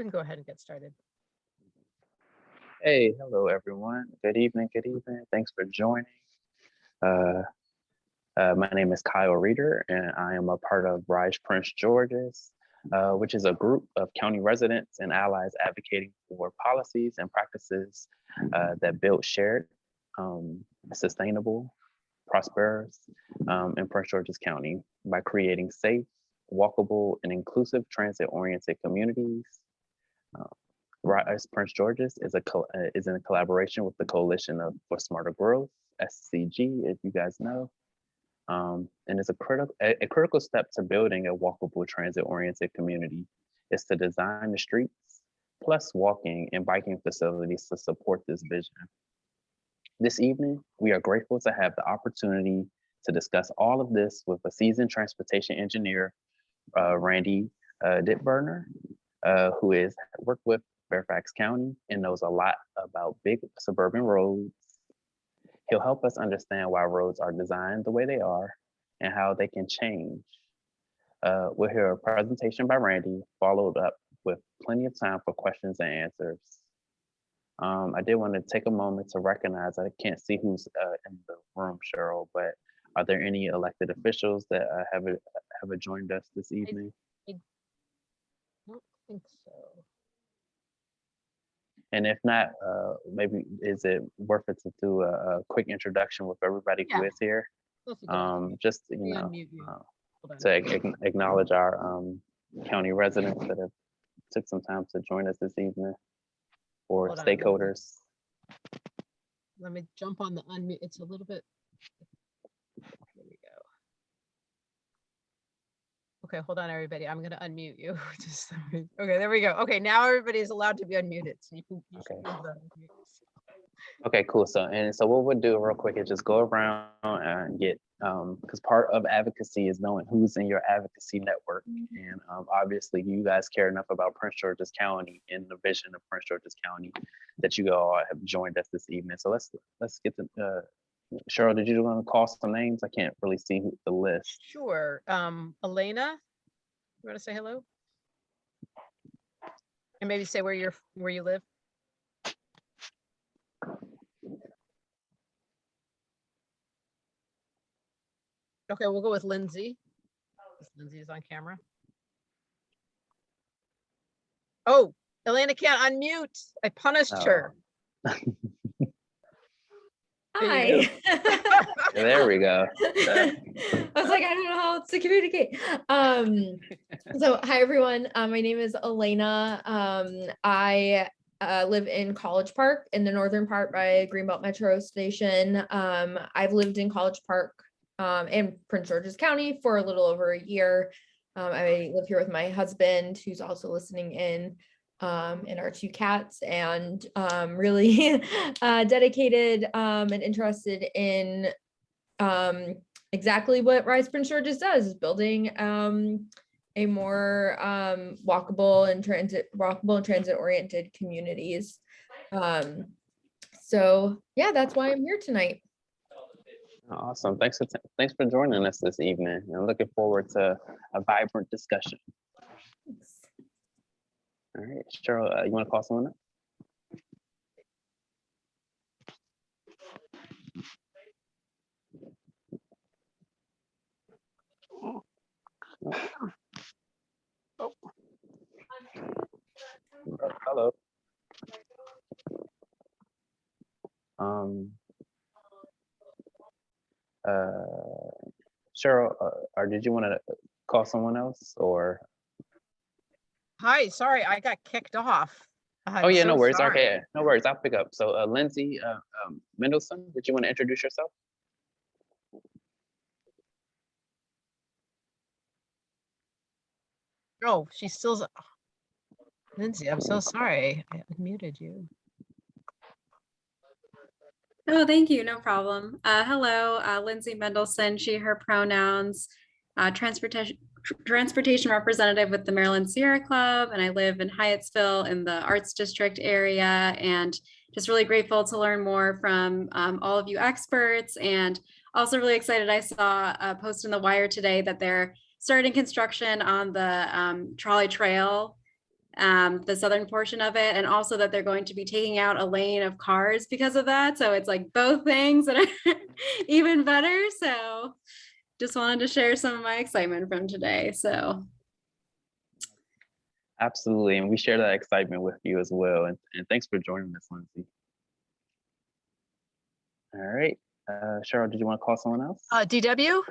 We can go ahead and get started. Hey, hello everyone. Good evening. Good evening. Thanks for joining. Uh, my name is Kyle Reeder, and I am a part of Rise Prince George's, which is a group of county residents and allies advocating for policies and practices that build shared, sustainable, prosperous in Prince George's County by creating safe, walkable, and inclusive transit-oriented communities. Rise Prince George's is in a collaboration with the Coalition for Smarter Growth, SCG, if you guys know, and it's a critical step to building a walkable transit-oriented community is to design the streets plus walking and biking facilities to support this vision. This evening, we are grateful to have the opportunity to discuss all of this with a seasoned transportation engineer, Randy Dittberner, who has worked with Fairfax County and knows a lot about big suburban roads. He'll help us understand why roads are designed the way they are and how they can change. We'll hear a presentation by Randy, followed up with plenty of time for questions and answers. I did want to take a moment to recognize, I can't see who's in the room, Cheryl, but are there any elected officials that have joined us this evening? I don't think so. And if not, maybe is it worth it to do a quick introduction with everybody who is here? Just to acknowledge our county residents that have took some time to join us this evening, or stakeholders. Let me jump on the unmute. It's a little bit. There we go. Okay, hold on, everybody. I'm going to unmute you. Okay, there we go. Okay, now everybody is allowed to be unmuted. So you can. Okay, cool. So what we'll do real quick is just go around and get, because part of advocacy is knowing who's in your advocacy network. And obviously you guys care enough about Prince George's County and the vision of Prince George's County that you all have joined us this evening. So let's get to, Cheryl, did you want to call some names? I can't really see the list. Sure. Elena, you want to say hello? And maybe say where you live? Okay, we'll go with Lindsay. Lindsay is on camera. Oh, Elena can't unmute. I punished her. Hi. There we go. I was like, I don't know how else to communicate. So hi everyone. My name is Elena. I live in College Park in the northern part by Greenbelt Metro Station. I've lived in College Park in Prince George's County for a little over a year. I live here with my husband, who's also listening in, and our two cats, and really dedicated and interested in exactly what Rise Prince George's does, is building a more walkable and transit oriented communities. So yeah, that's why I'm here tonight. Awesome. Thanks for joining us this evening. I'm looking forward to a vibrant discussion. Thanks. All right, Cheryl, you want to call someone up? Oh. Hello. Cheryl, or did you want to call someone else, or? Hi, sorry, I got kicked off. Oh yeah, no worries. Sorry. Okay, no worries. I'll pick up. So Lindsay Mendelson, did you want to introduce yourself? Oh, she's still. Lindsay, I'm so sorry. I unmuted you. Oh, thank you. No problem. Hello, Lindsay Mendelson, she, her pronouns, transportation representative with the Maryland Sierra Club, and I live in Hyattsville in the Arts District area, and just really grateful to learn more from all of you experts, and also really excited. I saw a post in the Wire today that they're starting construction on the trolley trail the southern portion of it, and also that they're going to be taking out a lane of cars because of that. So it's like both things that are even better. So just wanted to share some of my excitement from today. So Absolutely. And we share that excitement with you as well. And thanks for joining us, Lindsay. All right. Cheryl, did you want to call someone else? DW?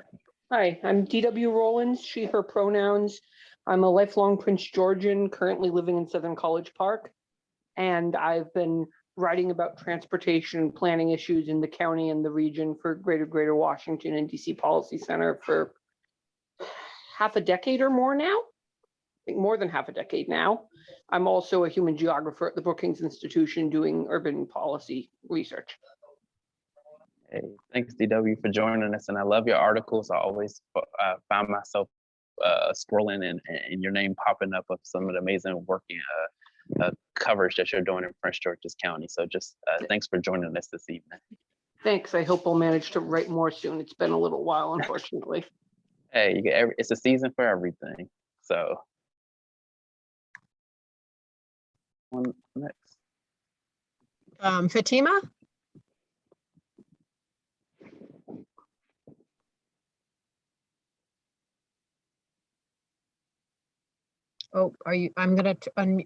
Hi, I'm DW Rollins, she, her pronouns. I'm a lifelong Prince Georgian, currently living in Southern College Park. And I've been writing about transportation and planning issues in the county and the region for Greater Washington and DC Policy Center for half a decade or more now. I think more than half a decade now. I'm also a human geographer at the Brookings Institution doing urban policy research. Hey, thanks, DW, for joining us. And I love your articles. I always find myself scrolling and your name popping up of some of the amazing work coverage that you're doing in Prince George's County. So just thanks for joining us this evening. Thanks. I hope I'll manage to write more soon. It's been a little while, unfortunately. Hey, you get it's a season for everything. So on next. Fatima? Oh, are you, I'm gonna,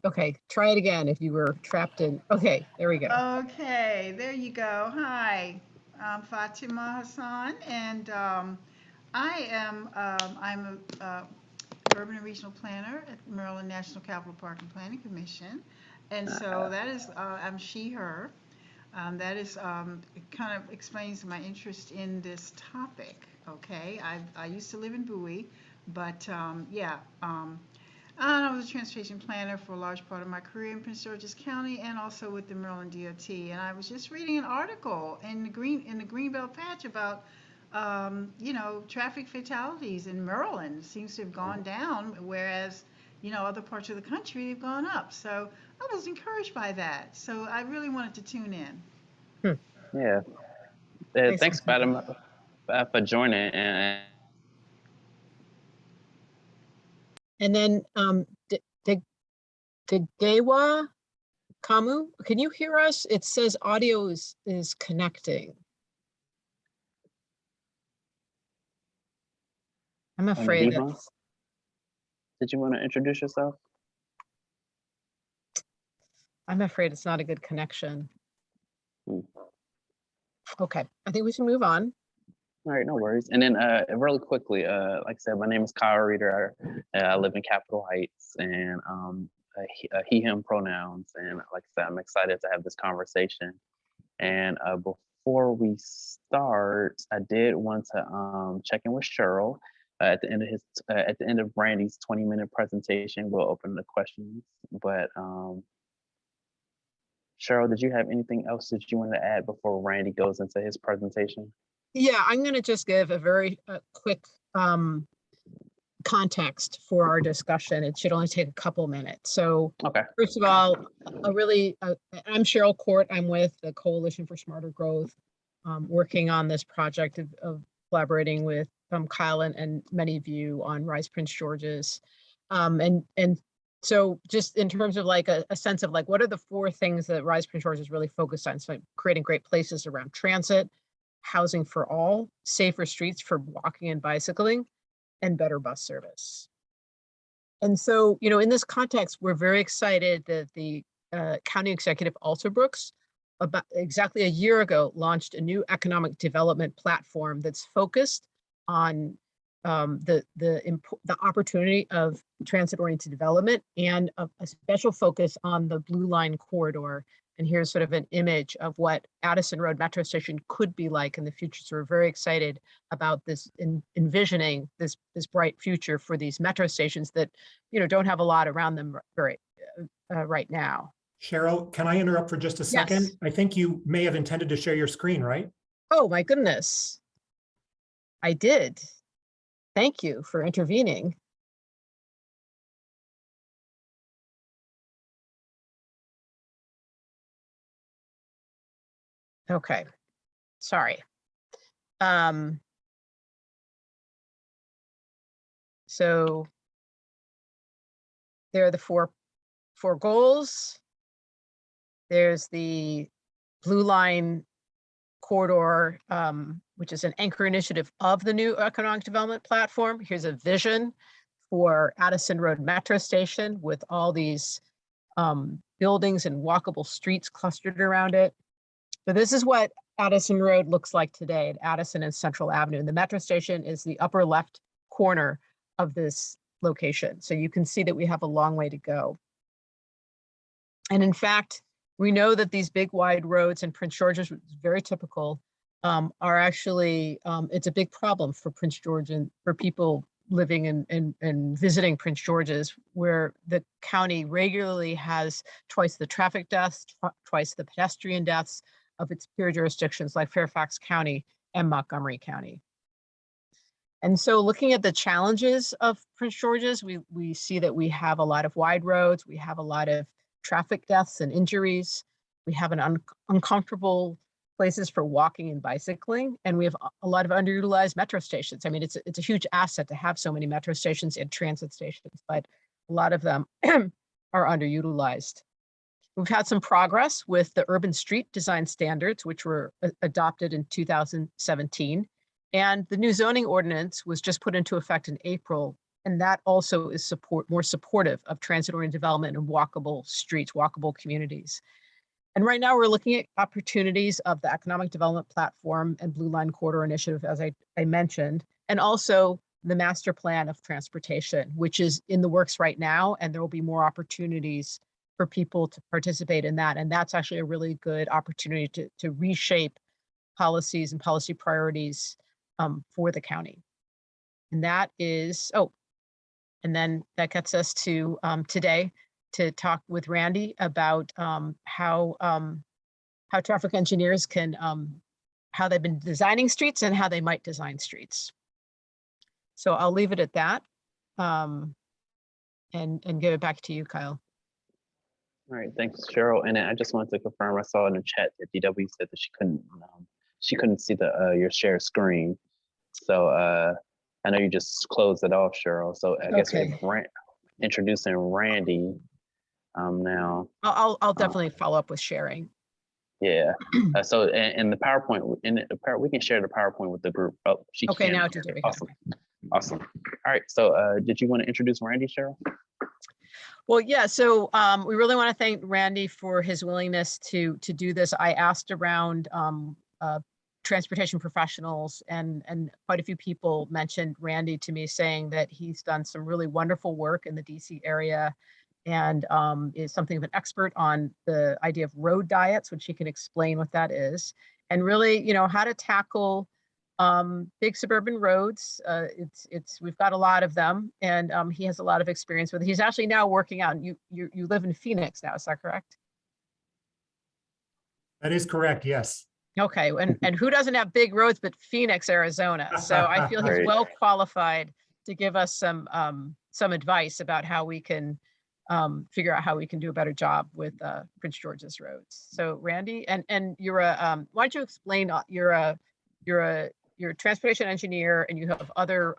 okay, try it again if you were trapped in, okay, there we go. Okay, there you go. Hi, I'm Fatima Hassan, and I'm a urban and regional planner at Maryland National Capital Park and Planning Commission. And so that is, I'm she, her. That is, it kind of explains my interest in this topic, okay? I used to live in Bowie, but yeah. I was a transportation planner for a large part of my career in Prince George's County and also with the Maryland DOT. And I was just reading an article in the Greenbelt patch about, you know, traffic fatalities in Maryland seems to have gone down, whereas, you know, other parts of the country have gone up. So I was encouraged by that. So I really wanted to tune in. Yeah. Thanks, Fatima, for joining. And then Degewa Kamu, can you hear us? It says audio is connecting. I'm afraid that's... Did you want to introduce yourself? I'm afraid it's not a good connection. Okay, I think we should move on. All right, no worries. And then really quickly, like I said, my name is Kyle Reeder. I live in Capitol Heights, and he, him pronouns. And like I said, I'm excited to have this conversation. And before we start, I did want to check in with Cheryl. At the end of Randy's 20-minute presentation, we'll open the questions. But Cheryl, did you have anything else that you want to add before Randy goes into his presentation? Yeah, I'm going to just give a very quick context for our discussion. It should only take a couple minutes. So First of all, I'm Cheryl Court. I'm with the Coalition for Smarter Growth, working on this project of collaborating with Kyle and many of you on Rise Prince George's. And so just in terms of like a sense of like, what are the 4 things that Rise Prince George's is really focused on? So creating great places around transit, housing for all, safer streets for walking and bicycling, and better bus service. And so, you know, in this context, we're very excited that the County Executive Alsobrooks, about exactly a year ago, launched a new economic development platform that's focused on the opportunity of transit-oriented development and a special focus on the Blue Line corridor. And here's sort of an image of what Addison Road Metro Station could be like in the future. So we're very excited about this, envisioning this bright future for these metro stations that, you know, don't have a lot around them right now. Cheryl, can I interrupt for just a second? Yes. I think you may have intended to share your screen, right? Oh my goodness. I did. Thank you for intervening. Okay, sorry. So there are the 4 4 goals. There's the Blue Line corridor, which is an anchor initiative of the new economic development platform. Here's a vision for Addison Road Metro Station with all these buildings and walkable streets clustered around it. So this is what Addison Road looks like today at Addison and Central Avenue. And the metro station is the upper left corner of this location. So you can see that we have a long way to go. And in fact, we know that these big wide roads in Prince George's, which is very typical, are actually, it's a big problem for Prince George and for people living and visiting Prince George's, where the county regularly has twice the traffic deaths, twice the pedestrian deaths of its peer jurisdictions like Fairfax County and Montgomery County. And so looking at the challenges of Prince George's, we see that we have a lot of wide roads, we have a lot of traffic deaths and injuries, we have an uncomfortable places for walking and bicycling, and we have a lot of underutilized metro stations. I mean, it's a huge asset to have so many metro stations and transit stations, but a lot of them are underutilized. We've had some progress with the urban street design standards, which were adopted in 2017. And the new zoning ordinance was just put into effect in April. And that also is more supportive of transit-oriented development and walkable streets, walkable communities. And right now we're looking at opportunities of the Economic Development Platform and Blue Line Corridor Initiative, as I mentioned, and also the Master Plan of Transportation, which is in the works right now. And there will be more opportunities for people to participate in that. And that's actually a really good opportunity to reshape policies and policy priorities for the county. And that is, and then that gets us to today to talk with Randy about how traffic engineers can, how they've been designing streets and how they might design streets. So I'll leave it at that and give it back to you, Kyle. All right, thanks, Cheryl. And I just wanted to confirm, I saw in the chat that DW said that she couldn't see your share screen. So I know you just closed it off, Cheryl. So I guess we're introducing Randy now. I'll definitely follow up with sharing. Yeah. So in the PowerPoint, we can share the PowerPoint with the group. Oh, she okay, can. now to do it. Awesome. All right. So did you want to introduce Randy, Cheryl? Well, yeah, so we really want to thank Randy for his willingness to do this. I asked around transportation professionals and quite a few people mentioned Randy to me, saying that he's done some really wonderful work in the DC area and is something of an expert on the idea of road diets, which he can explain what that is, and really, how to tackle big suburban roads. We've got a lot of them, and he has a lot of experience with it. He's actually now working out. You live in Phoenix now, is that correct? That is correct, yes. Okay, and who doesn't have big roads but Phoenix, Arizona? So I feel he's well qualified to give us some advice about how we can figure out how we can do a better job with Prince George's roads. So Randy, and you're why don't you explain? You're a transportation engineer, and you have other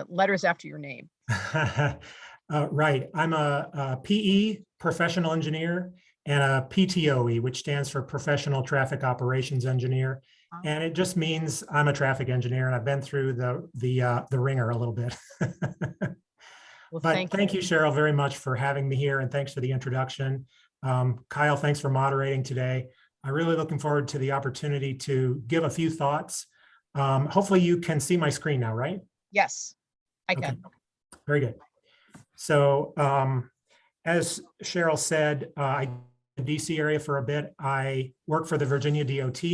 letters after your name. Right. I'm a PE, professional engineer, and a PTOE, which stands for Professional Traffic Operations Engineer. And it just means I'm a traffic engineer, and I've been through the ringer a little bit. Well, but thank you, Cheryl, very much for having me here, and thanks for the introduction. Kyle, thanks for moderating today. I'm really looking forward to the opportunity to give a few thoughts. Hopefully you can see my screen now, right? Yes, I can. Okay. Very good. So as Cheryl said, I in the DC area for a bit. I work for the Virginia DOT,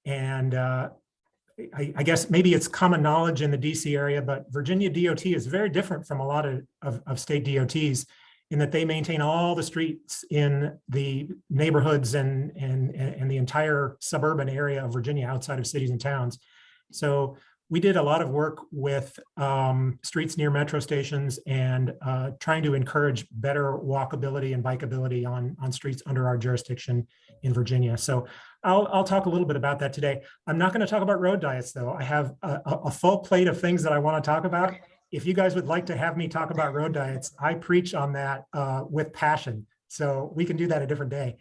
and I guess maybe it's common knowledge in the DC area, but Virginia DOT is very different from a lot of state DOTs in that they maintain all the streets in the neighborhoods and the entire suburban area of Virginia outside of cities and towns. So we did a lot of work with streets near metro stations and trying to encourage better walkability and bikeability on streets under our jurisdiction in Virginia. So I'll talk a little bit about that today. I'm not going to talk about road diets, though. I have a full plate of things that I want to talk about. if you guys would like to have me talk about road diets, I preach on that with passion. So we can do that a different day.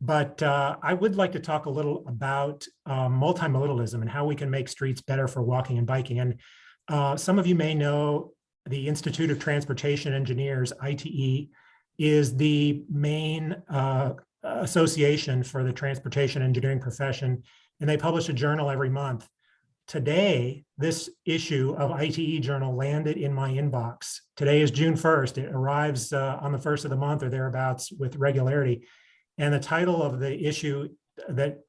But I would like to talk a little about multimodalism and how we can make streets better for walking and biking. And some of you may know the Institute of Transportation Engineers, ITE, is the main association for the transportation engineering profession, and they publish a journal every month. Today, this issue of ITE journal landed in my inbox. Today is June 1st. It arrives on the 1st of the month or thereabouts with regularity. And the title of the issue that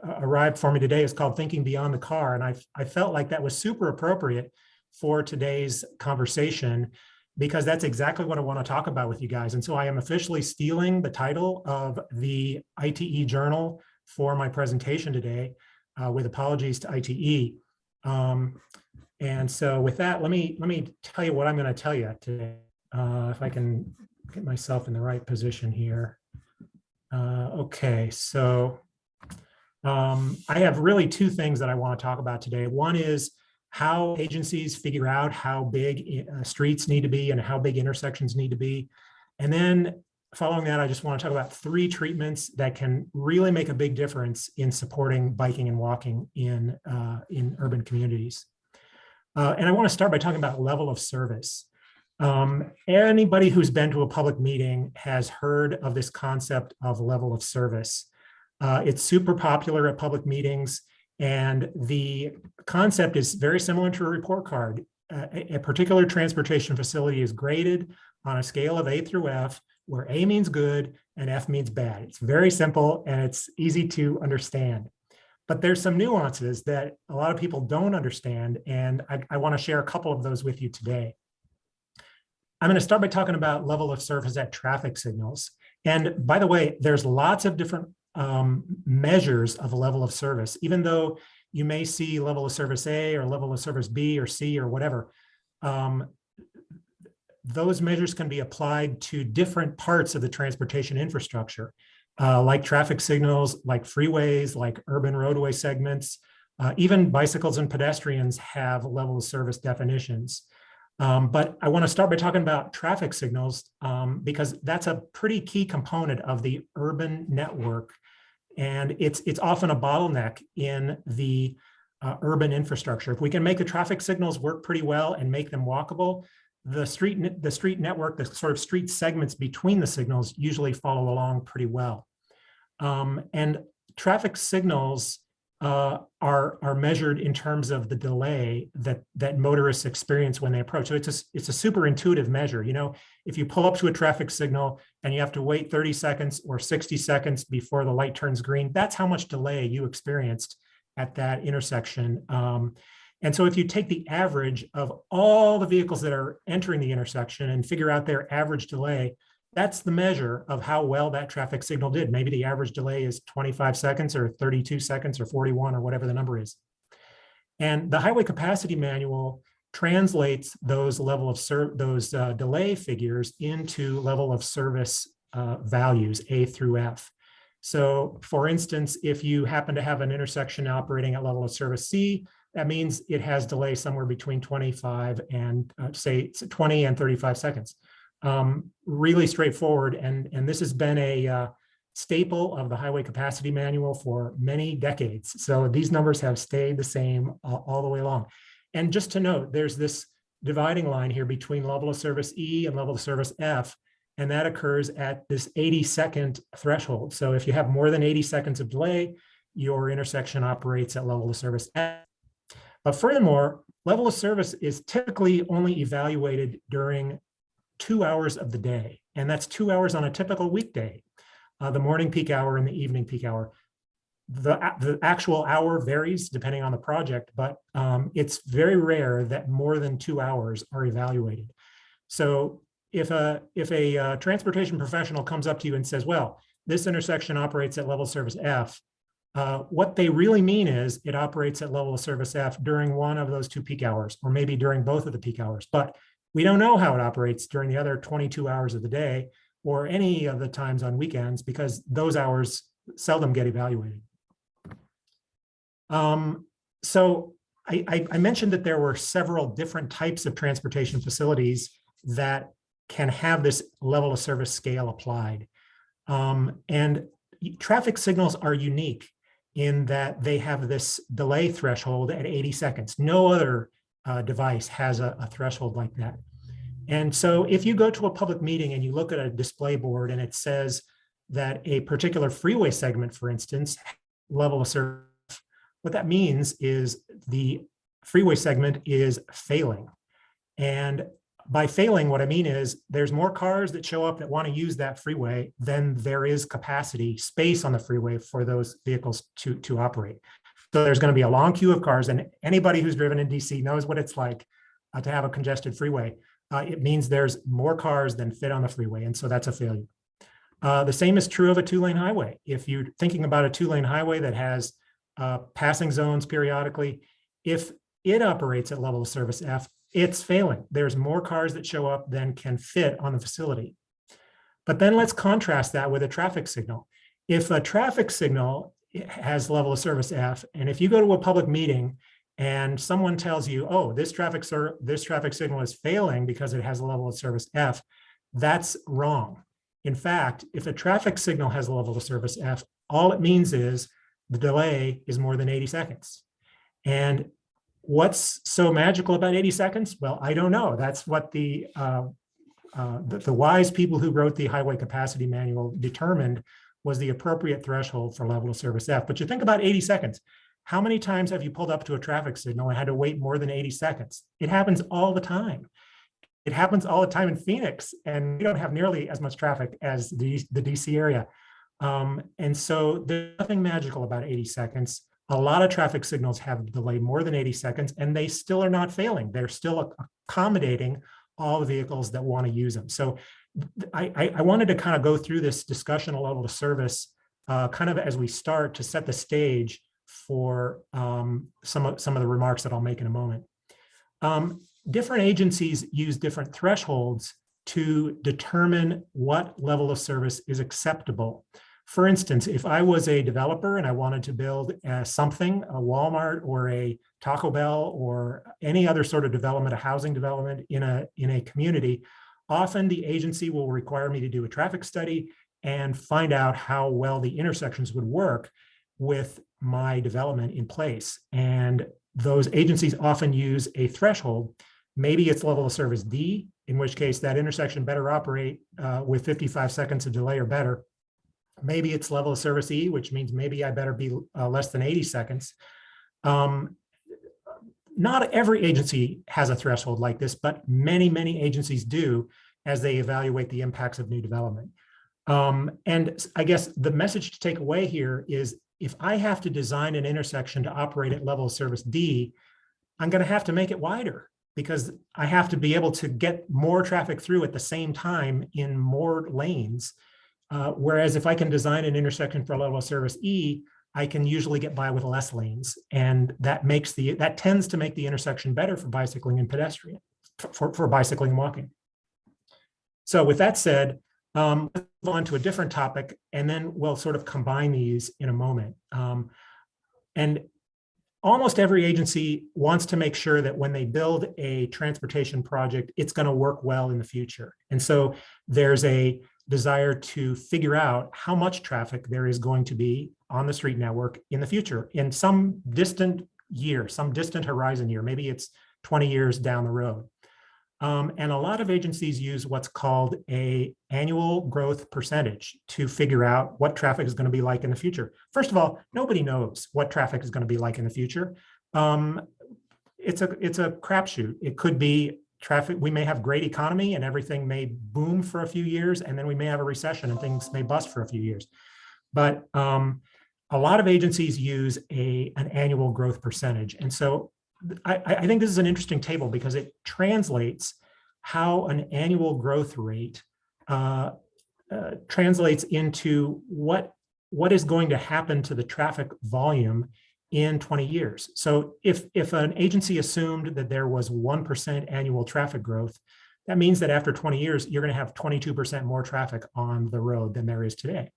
arrived for me today is called Thinking Beyond the Car. And I felt like that was super appropriate for today's conversation, because that's exactly what I want to talk about with you guys. And so I am officially stealing the title of the ITE journal for my presentation today, with apologies to ITE. And so with that, let me tell you what I'm going to tell you today, if I can get myself in the right position here. Okay, so I have really two things that I want to talk about today. One is how agencies figure out how big streets need to be and how big intersections need to be. And then following that, I just want to talk about 3 treatments that can really make a big difference in supporting biking and walking in urban communities. And I want to start by talking about level of service. Anybody who's been to a public meeting has heard of this concept of level of service. It's super popular at public meetings, and the concept is very similar to a report card. A particular transportation facility is graded on a scale of A through F, where A means good and F means bad. It's very simple and it's easy to understand. But there's some nuances that a lot of people don't understand, and I want to share a couple of those with you today. I'm going to start by talking about level of service at traffic signals. And by the way, there's lots of different measures of a level of service, even though you may see level of service A or level of service B or C or whatever. Those measures can be applied to different parts of the transportation infrastructure, like traffic signals, like freeways, like urban roadway segments. Even bicycles and pedestrians have level of service definitions. But I want to start by talking about traffic signals, because that's a pretty key component of the urban network. And it's often a bottleneck in the urban infrastructure. If we can make the traffic signals work pretty well and make them walkable, the street network, the sort of street segments between the signals usually follow along pretty well. And traffic signals are measured in terms of the delay that motorists experience when they approach. So it's a super intuitive measure. You know, if you pull up to a traffic signal and you have to wait 30 seconds or 60 seconds before the light turns green, that's how much delay you experienced at that intersection. And so if you take the average of all the vehicles that are entering the intersection and figure out their average delay, that's the measure of how well that traffic signal did. Maybe the average delay is 25 seconds or 32 seconds or 41 or whatever the number is. And the Highway Capacity Manual translates those delay figures into level of service values, A through F. So for instance, if you happen to have an intersection operating at level of service C, that means it has delay somewhere between 25 and say 20 and 35 seconds. Really straightforward. And this has been a staple of the Highway Capacity Manual for many decades. So these numbers have stayed the same all the way along. And just to note, there's this dividing line here between level of service E and level of service F, and that occurs at this 80-second threshold. So if you have more than 80 seconds of delay, your intersection operates at level of service F. But furthermore, level of service is typically only evaluated during 2 hours of the day. And that's 2 hours on a typical weekday, the morning peak hour and the evening peak hour. The actual hour varies depending on the project, but it's very rare that more than 2 hours are evaluated. So if a transportation professional comes up to you and says, well, this intersection operates at level service F, what they really mean is it operates at level of service F during one of those 2 peak hours, or maybe during both of the peak hours. But we don't know how it operates during the other 22 hours of the day or any of the times on weekends, because those hours seldom get evaluated. So I mentioned that there were several different types of transportation facilities that can have this level of service scale applied. And traffic signals are unique in that they have this delay threshold at 80 seconds. No other device has a threshold like that. And so if you go to a public meeting and you look at a display board and it says that a particular freeway segment, for instance, level of service, what that means is the freeway segment is failing. And by failing, what I mean is there's more cars that show up that want to use that freeway than there is capacity, space on the freeway for those vehicles to operate. So there's going to be a long queue of cars, and anybody who's driven in DC knows what it's like to have a congested freeway. It means there's more cars than fit on the freeway, and so that's a failure. The same is true of a two-lane highway. If you're thinking about a two-lane highway that has passing zones periodically, if it operates at level of service F, it's failing. There's more cars that show up than can fit on the facility. But then let's contrast that with a traffic signal. If a traffic signal has level of service F, and if you go to a public meeting and someone tells you, oh, this traffic signal is failing because it has a level of service F, that's wrong. In fact, if a traffic signal has a level of service F, all it means is the delay is more than 80 seconds. And what's so magical about 80 seconds? Well, I don't know. That's what the wise people who wrote the highway capacity manual determined was the appropriate threshold for level of service F. But you think about 80 seconds. How many times have you pulled up to a traffic signal and had to wait more than 80 seconds? It happens all the time. It happens all the time in Phoenix, and we don't have nearly as much traffic as the DC area. And so there's nothing magical about 80 seconds. A lot of traffic signals have delay more than 80 seconds, and they still are not failing. They're still accommodating all the vehicles that want to use them. So I wanted to kind of go through this discussion of level of service kind of as we start to set the stage for some of the remarks that I'll make in a moment. Different agencies use different thresholds to determine what level of service is acceptable. For instance, if I was a developer and I wanted to build something, a Walmart or a Taco Bell or any other sort of development, a housing development in a community, often the agency will require me to do a traffic study and find out how well the intersections would work with my development in place. And those agencies often use a threshold. Maybe it's level of service D, in which case that intersection better operate with 55 seconds of delay or better. Maybe it's level of service E, which means maybe I better be less than 80 seconds. Not every agency has a threshold like this, but many, many agencies do as they evaluate the impacts of new development. And I guess the message to take away here is if I have to design an intersection to operate at level of service D, I'm going to have to make it wider because I have to be able to get more traffic through at the same time in more lanes. Whereas if I can design an intersection for level of service E, I can usually get by with less lanes. And that tends to make the intersection better for bicycling and pedestrian, for bicycling and walking. So with that said, let's move on to a different topic, and then we'll sort of combine these in a moment. And almost every agency wants to make sure that when they build a transportation project, it's going to work well in the future. And so there's a desire to figure out how much traffic there is going to be on the street network in the future, in some distant year, some distant horizon year, maybe it's 20 years down the road. And a lot of agencies use what's called an annual growth percentage to figure out what traffic is going to be like in the future. First of all, nobody knows what traffic is going to be like in the future. It's a crapshoot. It could be traffic. We may have great economy and everything may boom for a few years, and then we may have a recession and things may bust for a few years. But a lot of agencies use an annual growth percentage. And so I think this is an interesting table because it translates how an annual growth rate translates into what is going to happen to the traffic volume in 20 years. So if an agency assumed that there was 1% annual traffic growth, that means that after 20 years, you're going to have 22% more traffic on the road than there is today.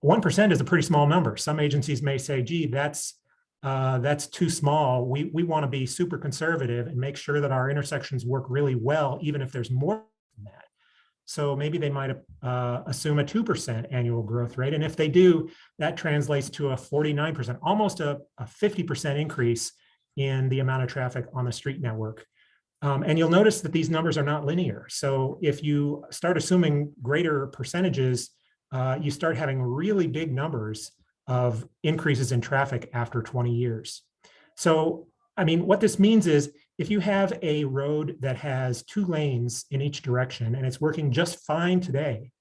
1% is a pretty small number. Some agencies may say, gee, that's that's too small. We want to be super conservative and make sure that our intersections work really well, even if there's more than that. So maybe they might assume a 2% annual growth rate. And if they do, that translates to a 49%, almost a 50% increase in the amount of traffic on the street network. And you'll notice that these numbers are not linear. So if you start assuming greater percentages, you start having really big numbers of increases in traffic after 20 years. So, I mean, what this means is if you have a road that has 2 lanes in each direction and it's working just fine today,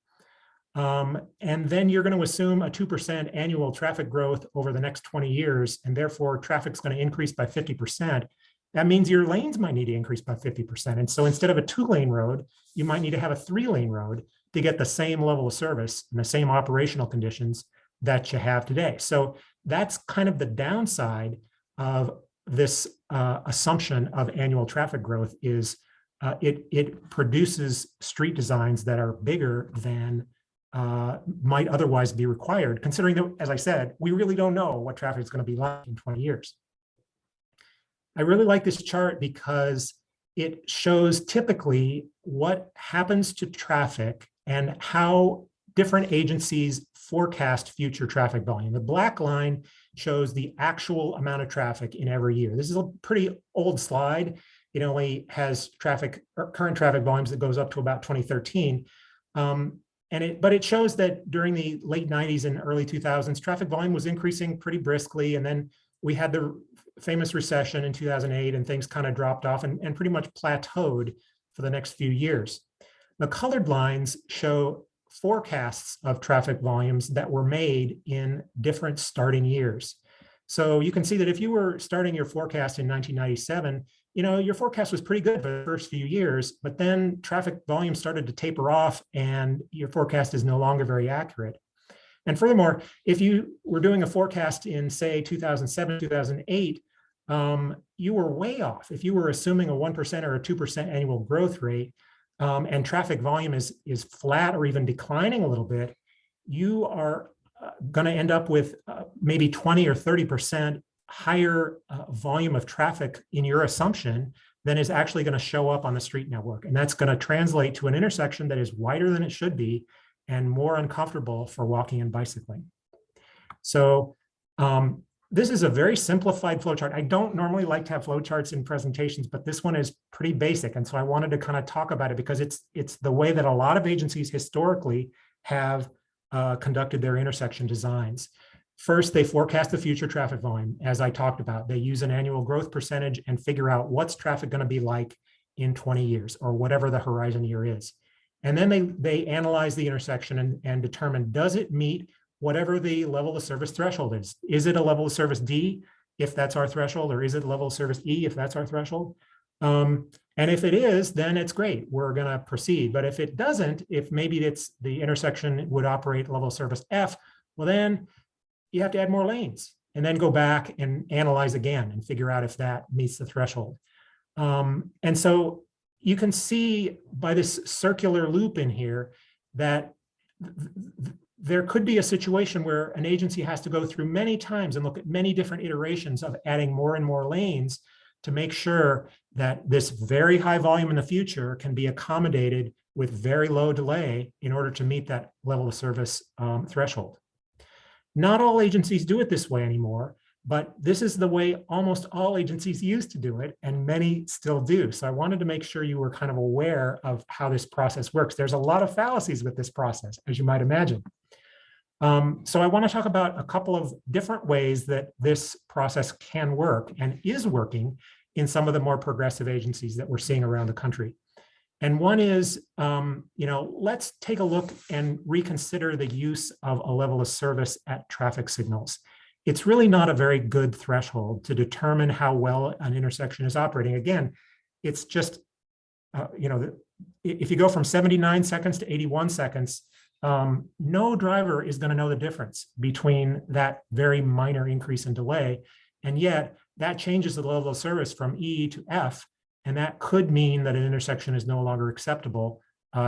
and then you're going to assume a 2% annual traffic growth over the next 20 years, and therefore traffic's going to increase by 50%, that means your lanes might need to increase by 50%. And so instead of a 2-lane road, you might need to have a 3-lane road to get the same level of service and the same operational conditions that you have today. So that's kind of the downside of this assumption of annual traffic growth is it produces street designs that are bigger than might otherwise be required, considering that, as I said, we really don't know what traffic is going to be like in 20 years. I really like this chart because it shows typically what happens to traffic and how different agencies forecast future traffic volume. The black line shows the actual amount of traffic in every year. This is a pretty old slide. It only has traffic, or current traffic volumes that goes up to about 2013. But it shows that during the late 90s and early 2000s, traffic volume was increasing pretty briskly. And then we had the famous recession in 2008 and things kind of dropped off and pretty much plateaued for the next few years. The colored lines show forecasts of traffic volumes that were made in different starting years. So you can see that if you were starting your forecast in 1997, your forecast was pretty good for the first few years, but then traffic volume started to taper off and your forecast is no longer very accurate. And furthermore, if you were doing a forecast in, say, 2007, 2008, you were way off. If you were assuming a 1% or a 2% annual growth rate, and traffic volume is flat or even declining a little bit, you are going to end up with maybe 20 or 30% higher volume of traffic in your assumption than is actually going to show up on the street network. And that's going to translate to an intersection that is wider than it should be and more uncomfortable for walking and bicycling. So this is a very simplified flowchart. I don't normally like to have flowcharts in presentations, but this one is pretty basic. And so I wanted to kind of talk about it because it's the way that a lot of agencies historically have conducted their intersection designs. First, they forecast the future traffic volume. As I talked about, they use an annual growth percentage and figure out what's traffic going to be like in 20 years or whatever the horizon year is. And then they analyze the intersection and determine, does it meet whatever the level of service threshold is? Is it a level of service D, if that's our threshold, or is it a level of service E, if that's our threshold? And if it is, then it's great. We're going to proceed. But if it doesn't, if maybe it's the intersection would operate level of service F, well, then you have to add more lanes and then go back and analyze again and figure out if that meets the threshold. And so you can see by this circular loop in here that there could be a situation where an agency has to go through many times and look at many different iterations of adding more and more lanes to make sure that this very high volume in the future can be accommodated with very low delay in order to meet that level of service threshold. Not all agencies do it this way anymore, but this is the way almost all agencies used to do it, and many still do. So I wanted to make sure you were kind of aware of how this process works. There's a lot of fallacies with this process, as you might imagine. So I want to talk about a couple of different ways that this process can work and is working in some of the more progressive agencies that we're seeing around the country. And one is, let's take a look and reconsider the use of a level of service at traffic signals. It's really not a very good threshold to determine how well an intersection is operating. Again, it's just, if you go from 79 seconds to 81 seconds, no driver is going to know the difference between that very minor increase in delay. And yet that changes the level of service from E to F. And that could mean that an intersection is no longer acceptable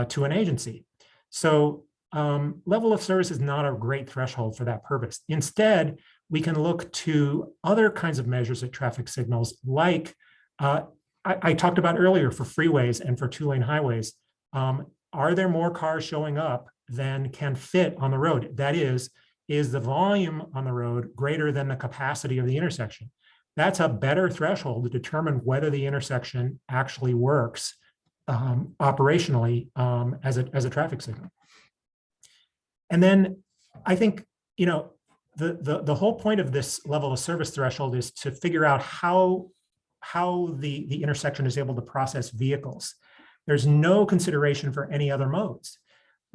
to an agency. So level of service is not a great threshold for that purpose. Instead, we can look to other kinds of measures at traffic signals, like I talked about earlier for freeways and for two-lane highways. Are there more cars showing up than can fit on the road? That is the volume on the road greater than the capacity of the intersection? That's a better threshold to determine whether the intersection actually works operationally as a traffic signal. And then I think, you know, the whole point of this level of service threshold is to figure out how the intersection is able to process vehicles. There's no consideration for any other modes,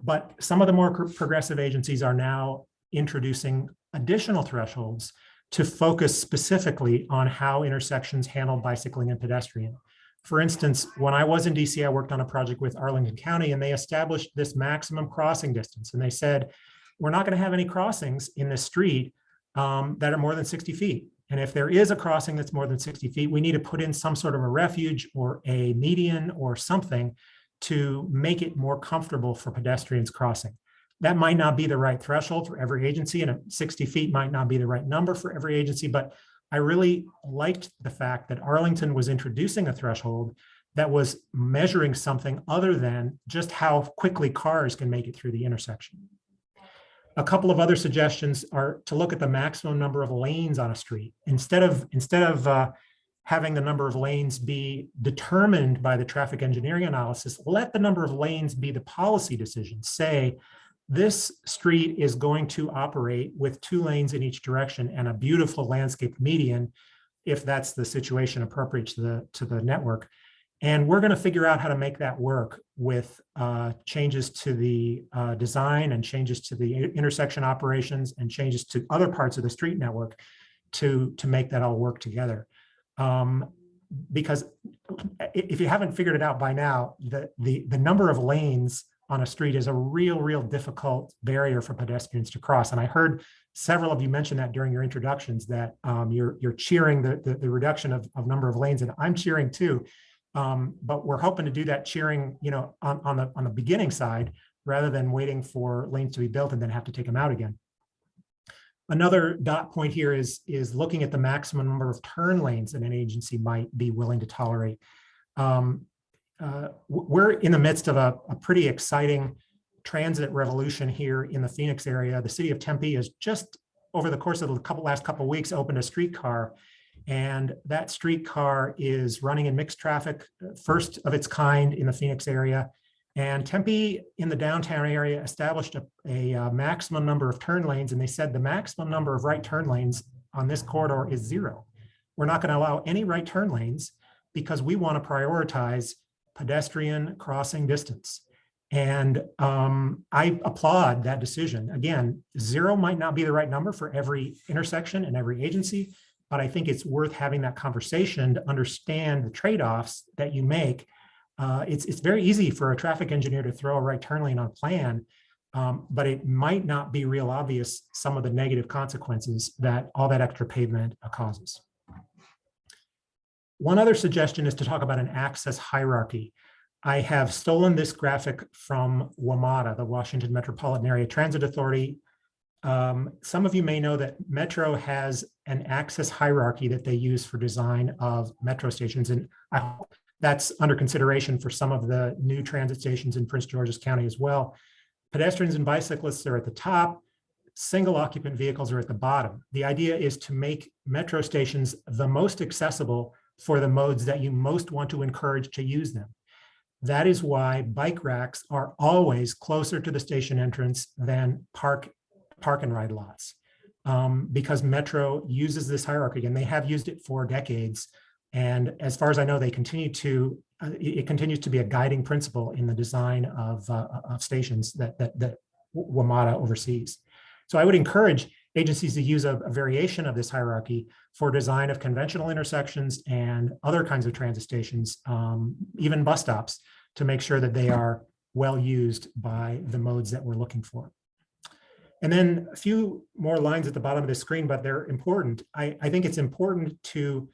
but some of the more progressive agencies are now introducing additional thresholds to focus specifically on how intersections handle bicycling and pedestrian. For instance, when I was in DC, I worked on a project with Arlington County, and they established this maximum crossing distance. And they said, we're not going to have any crossings in this street that are more than 60 feet. And if there is a crossing that's more than 60 feet, we need to put in some sort of a refuge or a median or something to make it more comfortable for pedestrians crossing. That might not be the right threshold for every agency, and 60 feet might not be the right number for every agency, but I really liked the fact that Arlington was introducing a threshold that was measuring something other than just how quickly cars can make it through the intersection. A couple of other suggestions are to look at the maximum number of lanes on a street. Instead of having the number of lanes be determined by the traffic engineering analysis, let the number of lanes be the policy decision. Say, this street is going to operate with 2 lanes in each direction and a beautiful landscape median, if that's the situation appropriate to the network. And we're going to figure out how to make that work with changes to the design and changes to the intersection operations and changes to other parts of the street network to make that all work together. Because if you haven't figured it out by now, the number of lanes on a street is a real difficult barrier for pedestrians to cross. And I heard several of you mention that during your introductions, that you're cheering the reduction of number of lanes, and I'm cheering too. But we're hoping to do that cheering, you know, on the beginning side, rather than waiting for lanes to be built and then have to take them out again. Another dot point here is looking at the maximum number of turn lanes that an agency might be willing to tolerate. We're in the midst of a pretty exciting transit revolution here in the Phoenix area. The city of Tempe has just, over the course of the last couple of weeks, opened a streetcar, and that streetcar is running in mixed traffic, first of its kind in the Phoenix area. And Tempe in the downtown area established a maximum number of turn lanes, and they said the maximum number of right turn lanes on this corridor is 0. We're not going to allow any right turn lanes because we want to prioritize pedestrian crossing distance. And I applaud that decision. Again, 0 might not be the right number for every intersection and every agency, but I think it's worth having that conversation to understand the trade-offs that you make. It's very easy for a traffic engineer to throw a right turn lane on plan, but it might not be real obvious some of the negative consequences that all that extra pavement causes. One other suggestion is to talk about an access hierarchy. I have stolen this graphic from WMATA, the Washington Metropolitan Area Transit Authority. Some of you may know that Metro has an access hierarchy that they use for design of metro stations, and I hope that's under consideration for some of the new transit stations in Prince George's County as well. Pedestrians and bicyclists are at the top. Single occupant vehicles are at the bottom. The idea is to make metro stations the most accessible for the modes that you most want to encourage to use them. That is why bike racks are always closer to the station entrance than park and ride lots, because Metro uses this hierarchy, and they have used it for decades. And as far as I know, it continues to be a guiding principle in the design of stations that WMATA oversees. So I would encourage agencies to use a variation of this hierarchy for design of conventional intersections and other kinds of transit stations, even bus stops, to make sure that they are well used by the modes that we're looking for. And then a few more lines at the bottom of the screen, but they're important. I think it's important to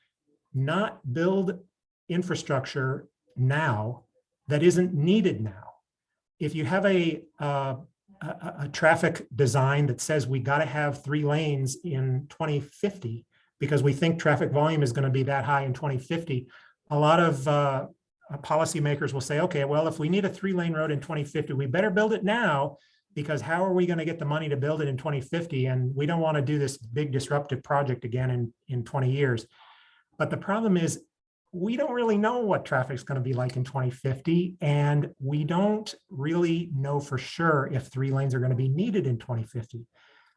not build infrastructure now that isn't needed now. If you have a a traffic design that says we got to have 3 lanes in 2050 because we think traffic volume is going to be that high in 2050, a lot of policymakers will say, okay, well, if we need a 3-lane road in 2050, we better build it now, because how are we going to get the money to build it in 2050? And we don't want to do this big disruptive project again in 20 years. But the problem is, we don't really know what traffic's going to be like in 2050, and we don't really know for sure if 3 lanes are going to be needed in 2050.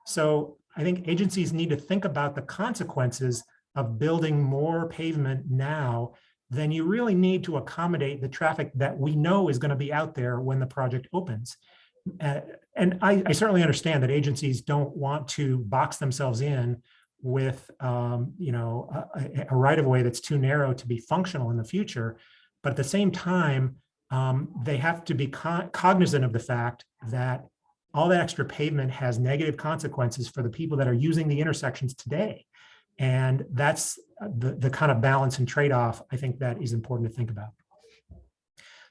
So I think agencies need to think about the consequences of building more pavement now than you really need to accommodate the traffic that we know is going to be out there when the project opens. And I certainly understand that agencies don't want to box themselves in with a right-of-way that's too narrow to be functional in the future. But at the same time, they have to be cognizant of the fact that all that extra pavement has negative consequences for the people that are using the intersections today. And that's the kind of balance and trade-off I think that is important to think about.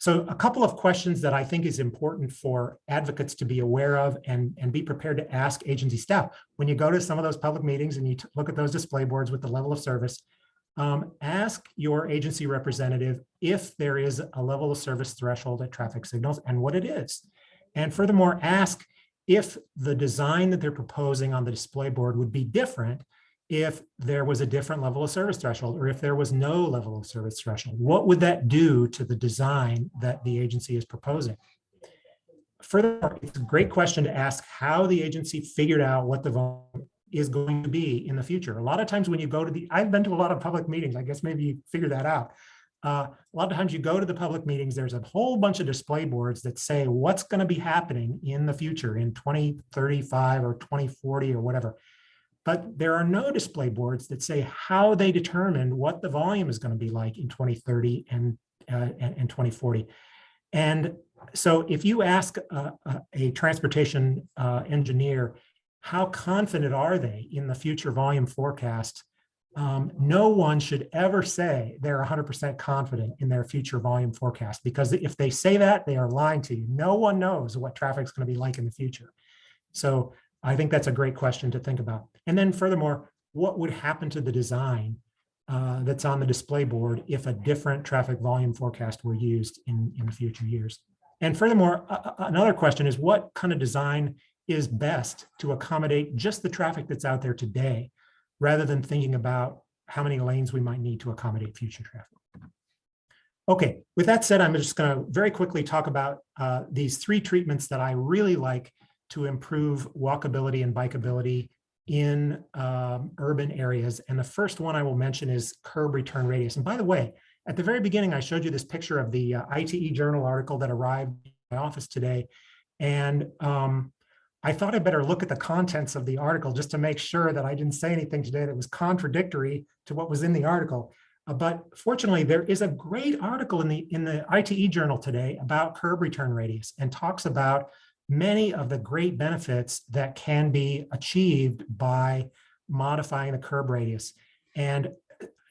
So a couple of questions that I think is important for advocates to be aware of and be prepared to ask agency staff. When you go to some of those public meetings and you look at those display boards with the level of service, ask your agency representative if there is a level of service threshold at traffic signals and what it is. And furthermore, ask if the design that they're proposing on the display board would be different if there was a different level of service threshold, or if there was no level of service threshold. What would that do to the design that the agency is proposing? Furthermore, it's a great question to ask how the agency figured out what the volume is going to be in the future. A lot of times when you go to I've been to a lot of public meetings, I guess maybe you figure that out. A lot of times you go to the public meetings, there's a whole bunch of display boards that say what's going to be happening in the future in 2035 or 2040 or whatever. But there are no display boards that say how they determined what the volume is going to be like in 2030 and 2040. And so if you ask a transportation engineer, how confident are they in the future volume forecast? No one should ever say they're 100% confident in their future volume forecast, because if they say that, they are lying to you. No one knows what traffic is going to be like in the future. So I think that's a great question to think about. And then furthermore, what would happen to the design that's on the display board if a different traffic volume forecast were used in future years? And furthermore, another question is, what kind of design is best to accommodate just the traffic that's out there today, rather than thinking about how many lanes we might need to accommodate future traffic? Okay, with that said, I'm just going to very quickly talk about these 3 treatments that I really like to improve walkability and bikeability in urban areas. And the first one I will mention is curb return radius. And by the way, at the very beginning, I showed you this picture of the ITE Journal article that arrived in my office today. And I thought I'd better look at the contents of the article just to make sure that I didn't say anything today that was contradictory to what was in the article. But fortunately, there is a great article in the ITE Journal today about curb return radius, and talks about many of the great benefits that can be achieved by modifying the curb radius. And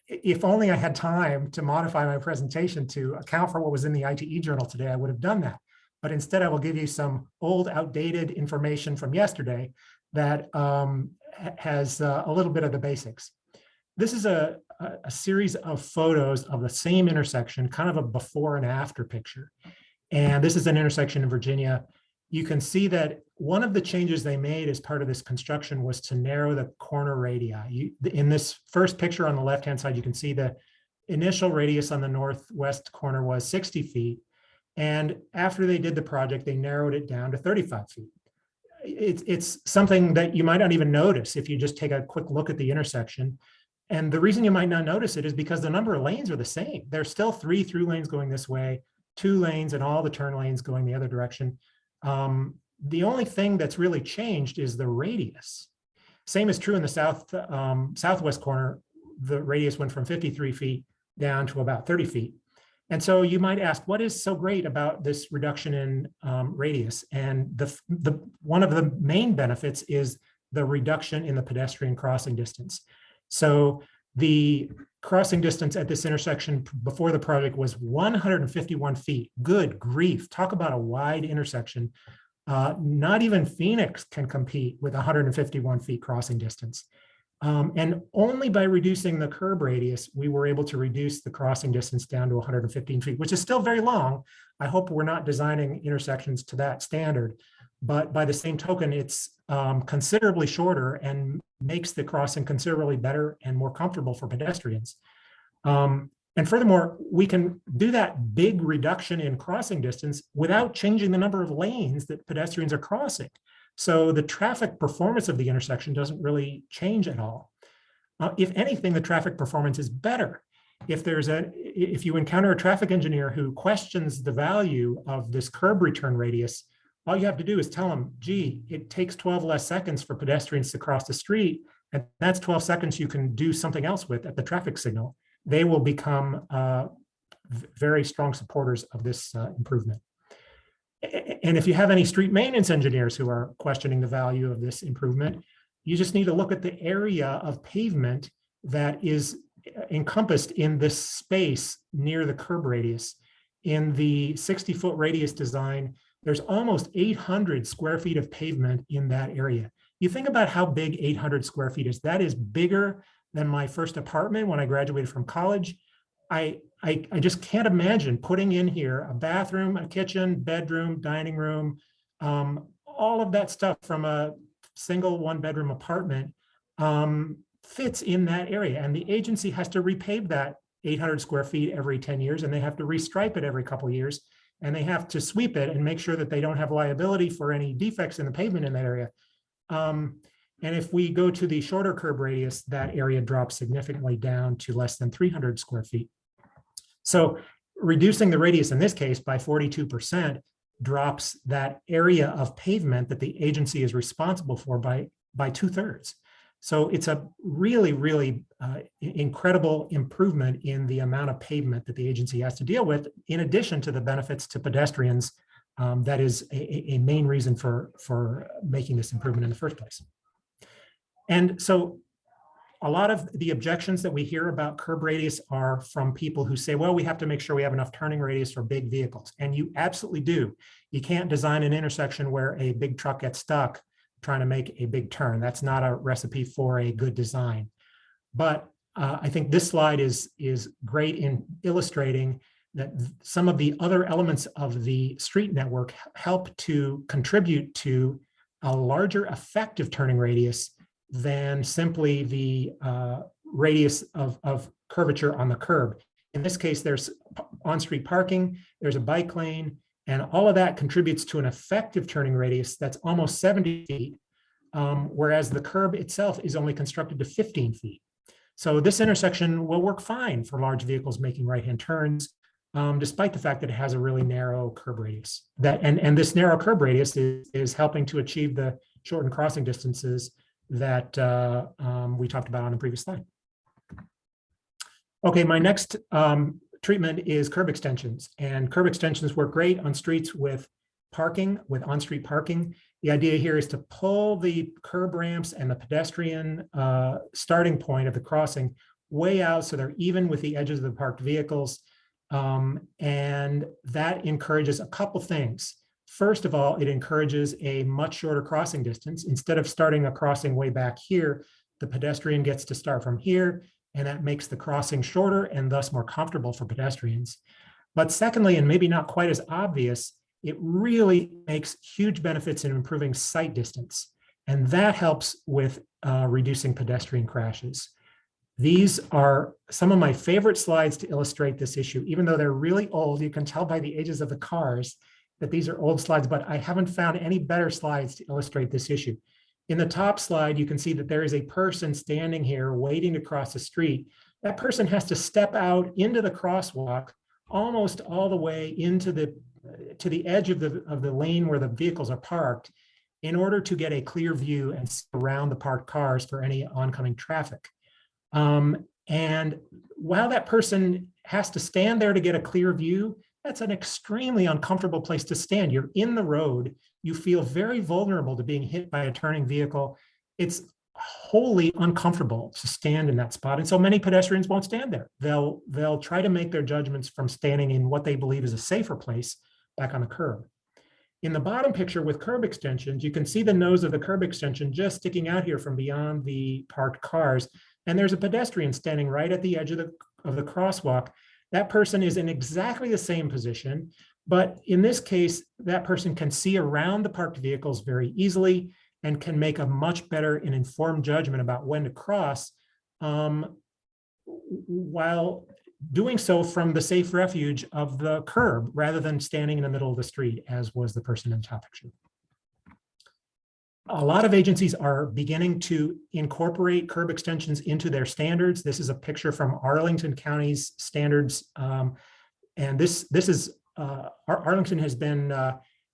if only I had time to modify my presentation to account for what was in the ITE Journal today, I would have done that. But instead, I will give you some old, outdated information from yesterday that has a little bit of the basics. This is a series of photos of the same intersection, kind of a before and after picture. And this is an intersection in Virginia. You can see that one of the changes they made as part of this construction was to narrow the corner radii. In this first picture on the left-hand side, you can see the initial radius on the northwest corner was 60 feet. And after they did the project, they narrowed it down to 35 feet. It's something that you might not even notice if you just take a quick look at the intersection. And the reason you might not notice it is because the number of lanes are the same. There's still 3 through lanes going this way, 2 lanes, and all the turn lanes going the other direction. The only thing that's really changed is the radius. Same is true in the southwest corner. The radius went from 53 feet down to about 30 feet. And so you might ask, what is so great about this reduction in radius? And one of the main benefits is the reduction in the pedestrian crossing distance. So the crossing distance at this intersection before the project was 151 feet. Good grief. Talk about a wide intersection. Not even Phoenix can compete with 151 feet crossing distance. And only by reducing the curb radius, we were able to reduce the crossing distance down to 115 feet, which is still very long. I hope we're not designing intersections to that standard, but by the same token, it's considerably shorter and makes the crossing considerably better and more comfortable for pedestrians. And furthermore, we can do that big reduction in crossing distance without changing the number of lanes that pedestrians are crossing. So the traffic performance of the intersection doesn't really change at all. If anything, the traffic performance is better. If you encounter a traffic engineer who questions the value of this curb return radius, all you have to do is tell them, gee, it takes 12 less seconds for pedestrians to cross the street, and that's 12 seconds you can do something else with at the traffic signal. They will become very strong supporters of this improvement. And if you have any street maintenance engineers who are questioning the value of this improvement, you just need to look at the area of pavement that is encompassed in this space near the curb radius. In the 60-foot radius design, there's almost 800 square feet of pavement in that area. You think about how big 800 square feet is. That is bigger than my first apartment when I graduated from college. I just can't imagine putting in here a bathroom, a kitchen, bedroom, dining room, all of that stuff from a single one-bedroom apartment fits in that area. And the agency has to repave that 800 square feet every 10 years, and they have to restripe it every couple of years, and they have to sweep it and make sure that they don't have liability for any defects in the pavement in that area. And if we go to the shorter curb radius, that area drops significantly down to less than 300 square feet. So reducing the radius in this case by 42% drops that area of pavement that the agency is responsible for by 2/3. So it's a really, really incredible improvement in the amount of pavement that the agency has to deal with, in addition to the benefits to pedestrians. That is a main reason for making this improvement in the first place. And so a lot of the objections that we hear about curb radius are from people who say, well, we have to make sure we have enough turning radius for big vehicles. And you absolutely do. You can't design an intersection where a big truck gets stuck trying to make a big turn. That's not a recipe for a good design. But I think this slide is great in illustrating that some of the other elements of the street network help to contribute to a larger effective turning radius than simply the radius of curvature on the curb. In this case, there's on-street parking, there's a bike lane, and all of that contributes to an effective turning radius that's almost 70 feet, whereas the curb itself is only constructed to 15 feet. So this intersection will work fine for large vehicles making right-hand turns, despite the fact that it has a really narrow curb radius. And this narrow curb radius is helping to achieve the shortened crossing distances that we talked about on the previous slide. Okay, my next treatment is curb extensions. And curb extensions work great on streets with parking, with on-street parking. The idea here is to pull the curb ramps and the pedestrian starting point of the crossing way out so they're even with the edges of the parked vehicles. And that encourages a couple things. First of all, it encourages a much shorter crossing distance. Instead of starting a crossing way back here, the pedestrian gets to start from here, and that makes the crossing shorter and thus more comfortable for pedestrians. But secondly, and maybe not quite as obvious, it really makes huge benefits in improving sight distance. And that helps with reducing pedestrian crashes. These are some of my favorite slides to illustrate this issue. Even though they're really old, you can tell by the ages of the cars that these are old slides, but I haven't found any better slides to illustrate this issue. In the top slide, you can see that there is a person standing here waiting to cross the street. That person has to step out into the crosswalk almost all the way into to the edge of the lane where the vehicles are parked in order to get a clear view and surround the parked cars for any oncoming traffic. And while that person has to stand there to get a clear view, that's an extremely uncomfortable place to stand. You're in the road. You feel very vulnerable to being hit by a turning vehicle. It's wholly uncomfortable to stand in that spot. And so many pedestrians won't stand there. They'll try to make their judgments from standing in what they believe is a safer place back on the curb. In the bottom picture with curb extensions, you can see the nose of the curb extension just sticking out here from beyond the parked cars. And there's a pedestrian standing right at the edge of the crosswalk. That person is in exactly the same position, but in this case, that person can see around the parked vehicles very easily and can make a much better and informed judgment about when to cross, while doing so from the safe refuge of the curb rather than standing in the middle of the street, as was the person in the top picture. A lot of agencies are beginning to incorporate curb extensions into their standards. This is a picture from Arlington County's standards. And this is, Arlington has been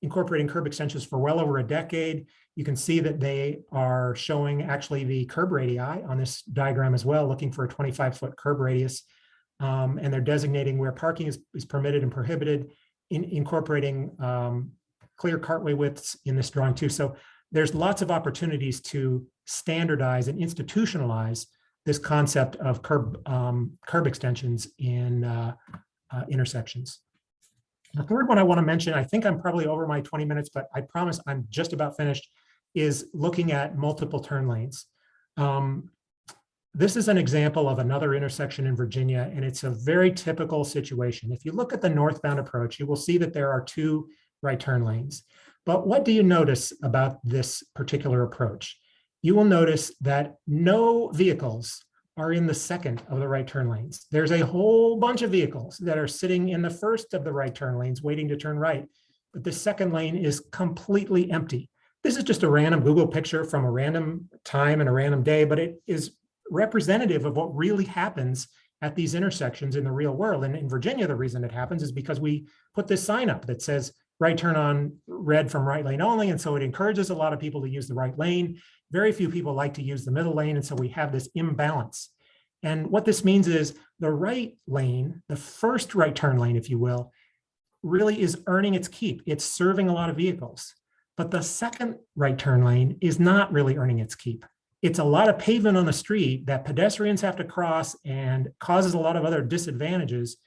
incorporating curb extensions for well over a decade. You can see that they are showing actually the curb radii on this diagram as well, looking for a 25-foot curb radius. And they're designating where parking is permitted and prohibited, incorporating clear cartway widths in this drawing too. So there's lots of opportunities to standardize and institutionalize this concept of curb extensions in intersections. The third one I want to mention, I think I'm probably over my 20 minutes, but I promise I'm just about finished, is looking at multiple turn lanes. This is an example of another intersection in Virginia, and it's a very typical situation. If you look at the northbound approach, you will see that there are 2 right turn lanes. But what do you notice about this particular approach? You will notice that no vehicles are in the second of the right turn lanes. There's a whole bunch of vehicles that are sitting in the first of the right turn lanes waiting to turn right, but the second lane is completely empty. This is just a random Google picture from a random time and a random day, but it is representative of what really happens at these intersections in the real world. And in Virginia, the reason it happens is because we put this sign up that says right turn on red from right lane only. And so it encourages a lot of people to use the right lane. Very few people like to use the middle lane. And so we have this imbalance. And what this means is the right lane, the first right turn lane, if you will, really is earning its keep. It's serving a lot of vehicles. But the second right turn lane is not really earning its keep. It's a lot of pavement on the street that pedestrians have to cross and causes a lot of other disadvantages,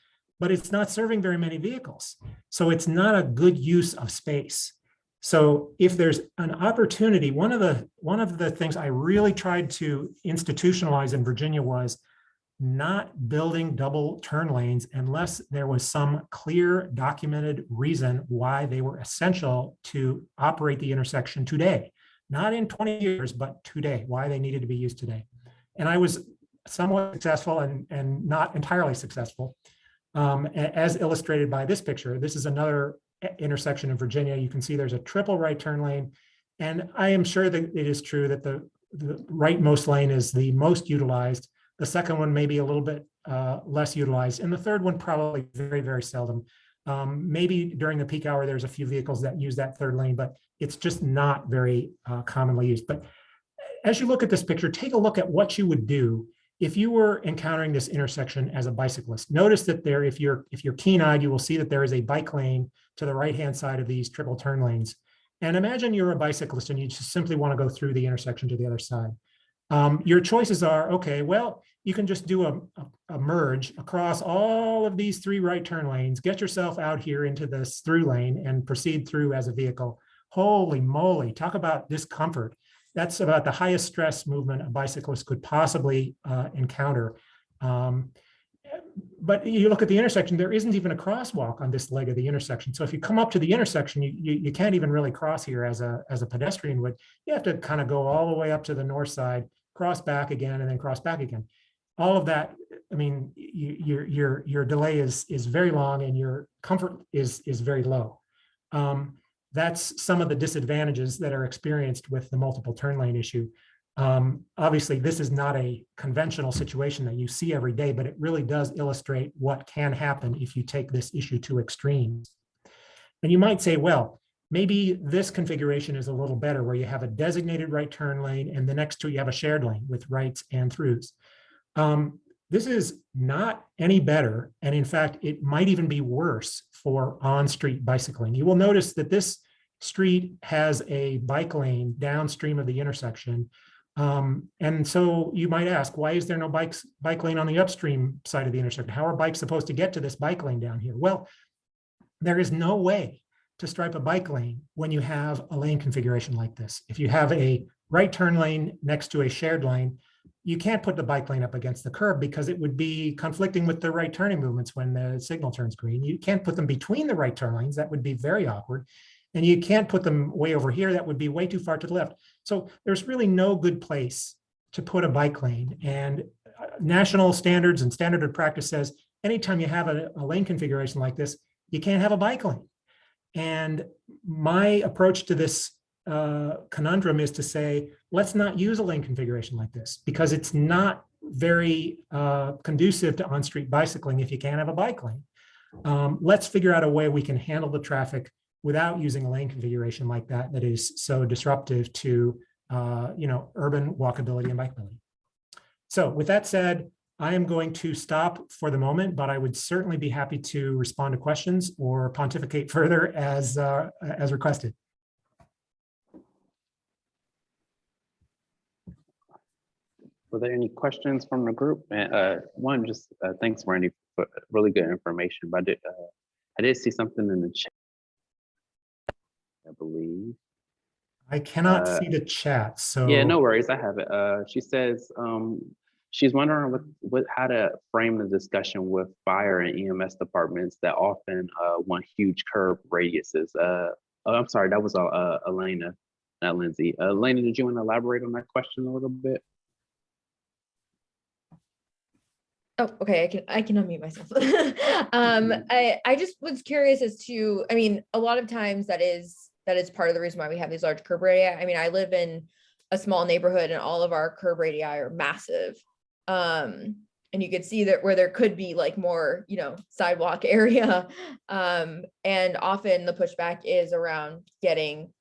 but it's not serving very many vehicles. So it's not a good use of space. So if there's an opportunity, one of the things I really tried to institutionalize in Virginia was not building double turn lanes unless there was some clear documented reason why they were essential to operate the intersection today. Not in 20 years, but today, why they needed to be used today. And I was somewhat successful and not entirely successful, as illustrated by this picture. This is another intersection in Virginia. You can see there's a triple right turn lane. And I am sure that it is true that the rightmost lane is the most utilized. The second one may be a little bit less utilized. And the third one probably very, very seldom. Maybe during the peak hour, there's a few vehicles that use that third lane, but it's just not very commonly used. But as you look at this picture, take a look at what you would do if you were encountering this intersection as a bicyclist. Notice that there, if you're keen-eyed, you will see that there is a bike lane to the right-hand side of these triple turn lanes. And imagine you're a bicyclist and you just simply want to go through the intersection to the other side. Your choices are, okay, well, you can just do a merge across all of these 3 right turn lanes, get yourself out here into this through lane and proceed through as a vehicle. Holy moly, talk about discomfort. That's about the highest stress movement a bicyclist could possibly encounter. But you look at the intersection, there isn't even a crosswalk on this leg of the intersection. So if you come up to the intersection, you can't even really cross here as a pedestrian would. You have to kind of go all the way up to the north side, cross back again, and then cross back again. All of that, I mean, your delay is very long and your comfort is very low. That's some of the disadvantages that are experienced with the multiple turn lane issue. Obviously, this is not a conventional situation that you see every day, but it really does illustrate what can happen if you take this issue to extremes. And you might say, well, maybe this configuration is a little better where you have a designated right turn lane and the next to you have a shared lane with rights and throughs. This is not any better. And in fact, it might even be worse for on-street bicycling. You will notice that this street has a bike lane downstream of the intersection. And so you might ask, why is there no bike lane on the upstream side of the intersection? How are bikes supposed to get to this bike lane down here? Well, there is no way to stripe a bike lane when you have a lane configuration like this. If you have a right turn lane next to a shared lane, you can't put the bike lane up against the curb because it would be conflicting with the right turning movements when the signal turns green. You can't put them between the right turn lanes. That would be very awkward. And you can't put them way over here. That would be way too far to the left. So there's really no good place to put a bike lane. And national standards and standard of practice says anytime you have a lane configuration like this, you can't have a bike lane. And my approach to this conundrum is to say, let's not use a lane configuration like this because it's not very conducive to on-street bicycling if you can't have a bike lane. Let's figure out a way we can handle the traffic without using a lane configuration like that that is so disruptive to urban walkability and bikeability. So with that said, I am going to stop for the moment, but I would certainly be happy to respond to questions or pontificate further as requested. Were there any questions from the group? And one, just thanks, Randy, for really good information. But I did see something in the chat, I believe. I cannot see the chat, so yeah, no worries. I have it. She says she's wondering how to frame the discussion with fire and EMS departments that often want huge curb radiuses. Oh, I'm sorry, that was Elena, not Lindsay. Elena, did you want to elaborate on that question a little bit? Oh, okay. I can unmute myself. I just was curious as to, I mean, a lot of times that is part of the reason why we have these large curb radii. I mean, I live in a small neighborhood and all of our curb radii are massive. And you could see that where there could be like more, sidewalk area. And often the pushback is around getting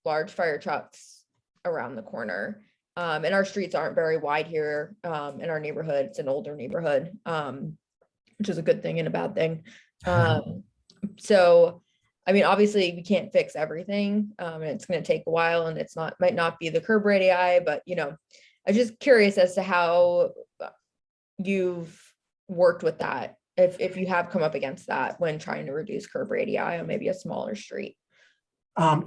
large fire trucks around the corner. And our streets aren't very wide here in our neighborhood. It's an older neighborhood, which is a good thing and a bad thing. So, I mean, obviously we can't fix everything, and it's going to take a while, and might not be the curb radii, but I'm just curious as to how you've worked with that, if you have come up against that when trying to reduce curb radii on maybe a smaller street.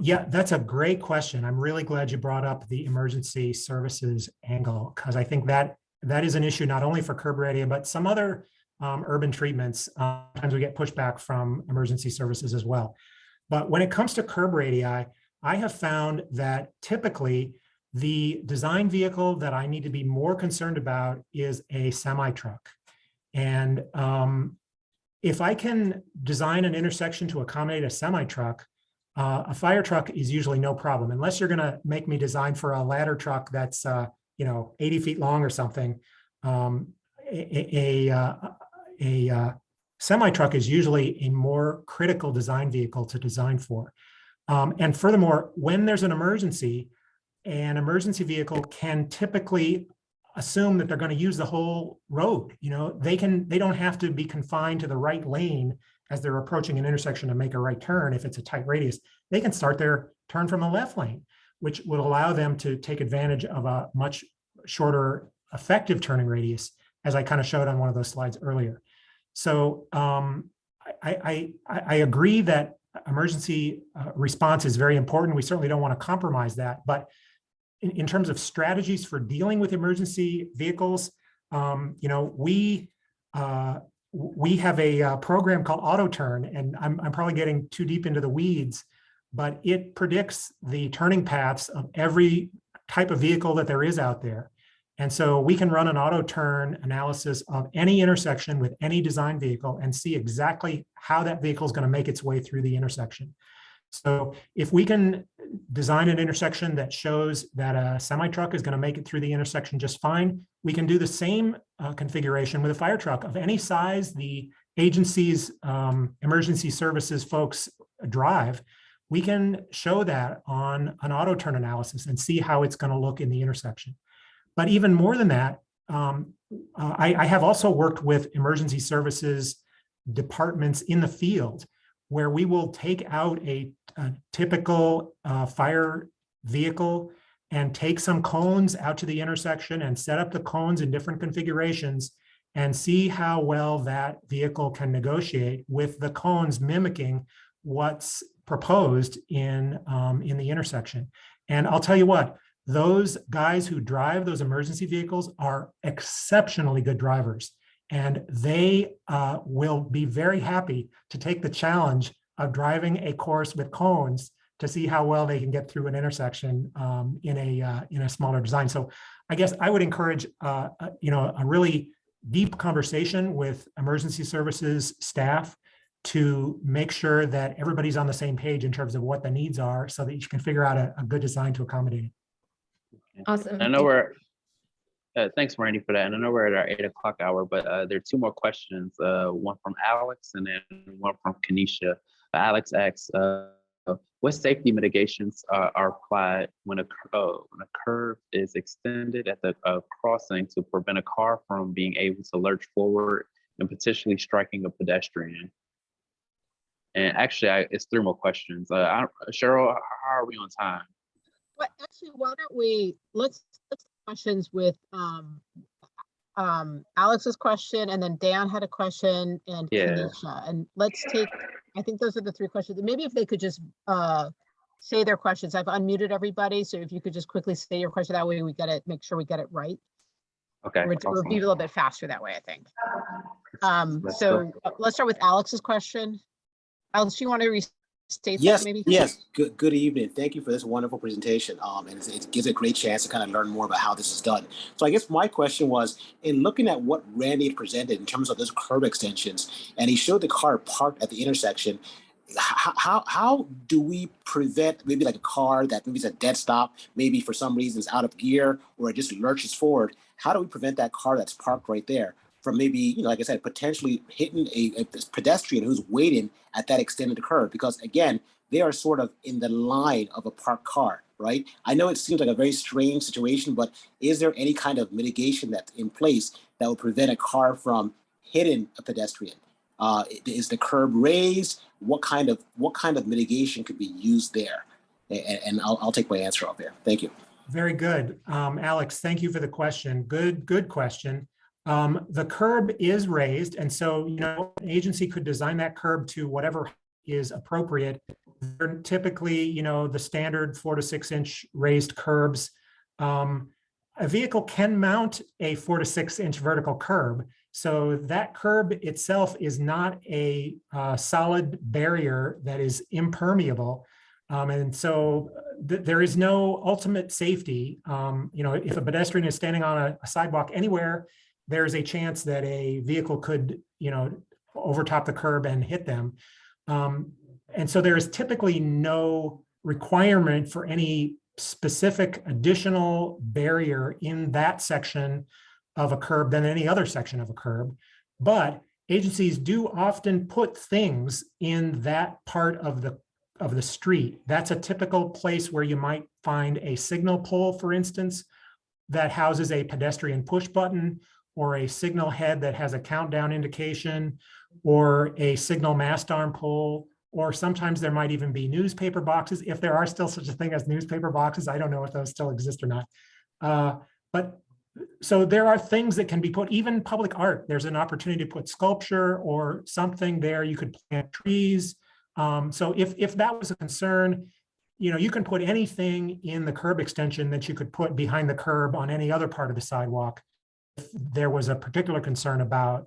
Yeah, that's a great question. I'm really glad you brought up the emergency services angle, because I think that is an issue not only for curb radii, but some other urban treatments. Sometimes we get pushback from emergency services as well. But when it comes to curb radii, I have found that typically the design vehicle that I need to be more concerned about is a semi-truck. And if I can design an intersection to accommodate a semi-truck, a fire truck is usually no problem, unless you're going to make me design for a ladder truck that's 80 feet long or something. A semi-truck is usually a more critical design vehicle to design for. And furthermore, when there's an emergency vehicle can typically assume that they're going to use the whole road. They don't have to be confined to the right lane as they're approaching an intersection to make a right turn. If it's a tight radius, they can start their turn from a left lane, which would allow them to take advantage of a much shorter effective turning radius, as I kind of showed on one of those slides earlier. So I agree that emergency response is very important. We certainly don't want to compromise that, but in terms of strategies for dealing with emergency vehicles, we have a program called AutoTurn, and I'm probably getting too deep into the weeds, but it predicts the turning paths of every type of vehicle that there is out there. And so we can run an AutoTurn analysis of any intersection with any design vehicle and see exactly how that vehicle is going to make its way through the intersection. So if we can design an intersection that shows that a semi-truck is going to make it through the intersection just fine, we can do the same configuration with a fire truck of any size the agency's emergency services folks drive. We can show that on an AutoTurn analysis and see how it's going to look in the intersection. But even more than that, I have also worked with emergency services departments in the field where we will take out a typical fire vehicle and take some cones out to the intersection and set up the cones in different configurations and see how well that vehicle can negotiate with the cones mimicking what's proposed in the intersection. And I'll tell you what, those guys who drive those emergency vehicles are exceptionally good drivers. And they will be very happy to take the challenge of driving a course with cones to see how well they can get through an intersection in a smaller design. So I guess I would encourage a really deep conversation with emergency services staff to make sure that everybody's on the same page in terms of what the needs are, so that you can figure out a good design to accommodate it. Awesome. I know we're, thanks Randy for that. And I know we're at our 8 o'clock hour, but there are 2 more questions. One from Alex and then one from Kenesha. Alex asks, what safety mitigations are applied when a curve is extended at the crossing to prevent a car from being able to lurch forward and potentially striking a pedestrian? And actually, it's 3 more questions. Cheryl, how are we on time? Well, actually, why don't we let's questions with Alex's question, and then Dan had a question, and Kenesha. And let's take, I think those are the 3 questions. Maybe if they could just say their questions. I've unmuted everybody, so if you could just quickly say your question, that way we get it, make sure we get it right. Okay. We'll be a little bit faster that way, I think. Let's start with Alex's question. Alex, do you want to restate Yes, that maybe? yes. Good evening. Thank you for this wonderful presentation. And it gives a great chance to kind of learn more about how this is done. So I guess my question was, in looking at what Randy presented in terms of those curb extensions, and he showed the car parked at the intersection, how do we prevent maybe like a car that maybe is a dead stop, maybe for some reason is out of gear or it just lurches forward? How do we prevent that car that's parked right there from maybe, like I said, potentially hitting a pedestrian who's waiting at that extended curb? Because again, they are sort of in the line of a parked car, right? I know it seems like a very strange situation, but is there any kind of mitigation that's in place that will prevent a car from hitting a pedestrian? Is the curb raised? What kind of mitigation could be used there? And I'll take my answer off there. Thank you. Very good. Alex, thank you for the question. Good question. The curb is raised, and so an agency could design that curb to whatever is appropriate. They're typically, the standard 4 to 6 inch raised curbs. A vehicle can mount a 4 to 6 inch vertical curb, so that curb itself is not a solid barrier that is impermeable. And so there is no ultimate safety. If a pedestrian is standing on a sidewalk anywhere, there's a chance that a vehicle could, overtop the curb and hit them. And so there is typically no requirement for any specific additional barrier in that section of a curb than any other section of a curb. But agencies do often put things in that part of the street. That's a typical place where you might find a signal pole, for instance, that houses a pedestrian push button, or a signal head that has a countdown indication, or a signal mast arm pole, or sometimes there might even be newspaper boxes. If there are still such a thing as newspaper boxes, I don't know if those still exist or not. But so there are things that can be put, even public art. There's an opportunity to put sculpture or something there. You could plant trees. So if that was a concern, you can put anything in the curb extension that you could put behind the curb on any other part of the sidewalk if there was a particular concern about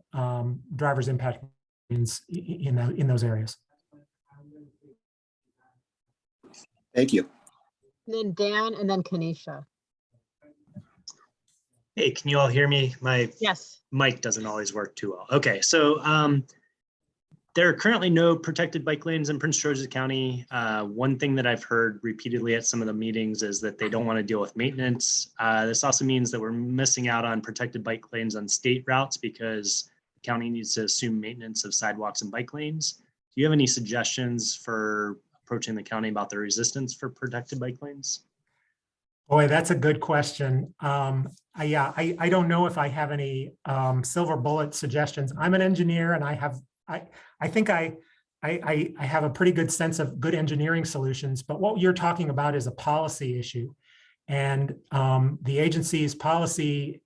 drivers' impact in those areas. Thank you. And then Dan, and then Kenesha. Hey, can you all hear me? My Yes. mic doesn't always work too well. Okay, so there are currently no protected bike lanes in Prince George's County. One thing that I've heard repeatedly at some of the meetings is that they don't want to deal with maintenance. This also means that we're missing out on protected bike lanes on state routes because the county needs to assume maintenance of sidewalks and bike lanes. Do you have any suggestions for approaching the county about the resistance for protected bike lanes? Boy, that's a good question. I don't know if I have any silver bullet suggestions. I'm an engineer, and I think I have a pretty good sense of good engineering solutions, but what you're talking about is a policy issue. And the agency's policy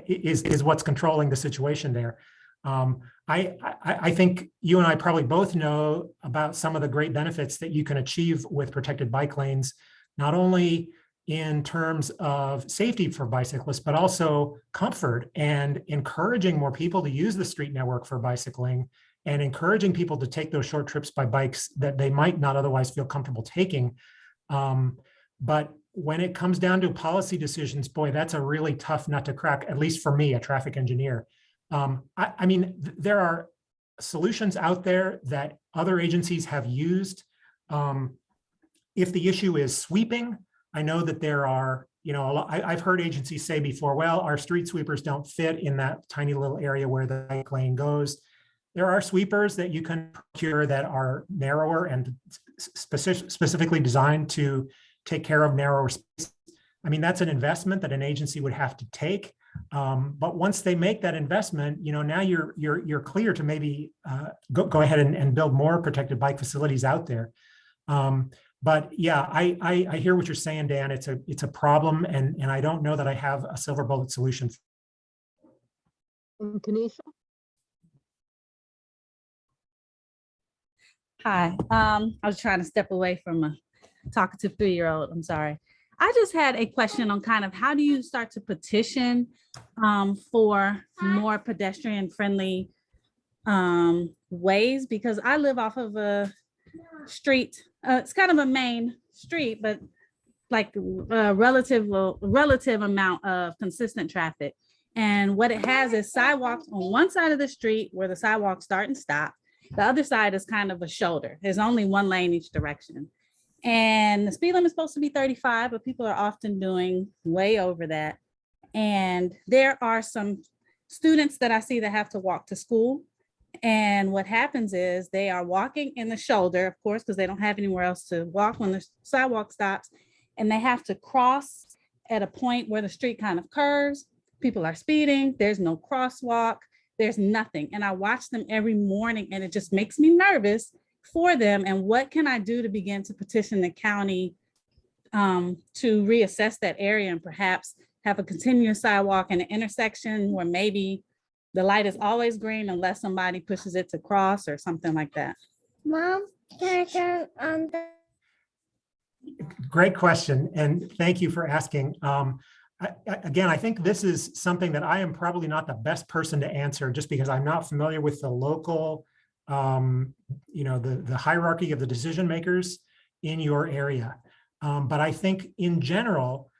is what's controlling the situation there. I think you and I probably both know about some of the great benefits that you can achieve with protected bike lanes, not only in terms of safety for bicyclists, but also comfort and encouraging more people to use the street network for bicycling and encouraging people to take those short trips by bikes that they might not otherwise feel comfortable taking. But when it comes down to policy decisions, boy, that's a really tough nut to crack, at least for me, a traffic engineer. I mean, there are solutions out there that other agencies have used. If the issue is sweeping, I know that there are, I've heard agencies say before, well, our street sweepers don't fit in that tiny little area where the bike lane goes. There are sweepers that you can procure that are narrower and specifically designed to take care of narrower space. I mean, that's an investment that an agency would have to take. But once they make that investment, now you're clear to maybe go ahead and build more protected bike facilities out there. But yeah, I hear what you're saying, Dan. It's a problem, and I don't know that I have a silver bullet solution. Kanisha? Hi, I was trying to step away from a talkative 3-year-old. I'm sorry. I just had a question on kind of how do you start to petition for more pedestrian friendly ways? Because I live off of a street. It's kind of a main street, but like a relative amount of consistent traffic. And what it has is sidewalks on one side of the street where the sidewalks start and stop. The other side is kind of a shoulder. There's only one lane each direction. And the speed limit is supposed to be 35, but people are often doing way over that. And there are some students that I see that have to walk to school. And what happens is they are walking in the shoulder, of course, because they don't have anywhere else to walk when the sidewalk stops. And they have to cross at a point where the street kind of curves. People are speeding. There's no crosswalk. There's nothing. And I watch them every morning and it just makes me nervous for them. And what can I do to begin to petition the county to reassess that area and perhaps have a continuous sidewalk in an intersection where maybe the light is always green unless somebody pushes it to cross or something like that? Mom, can I turn on the... Great question. And thank you for asking. Again, I think this is something that I am probably not the best person to answer just because I'm not familiar with the local, the hierarchy of the decision makers in your area. But I think in general,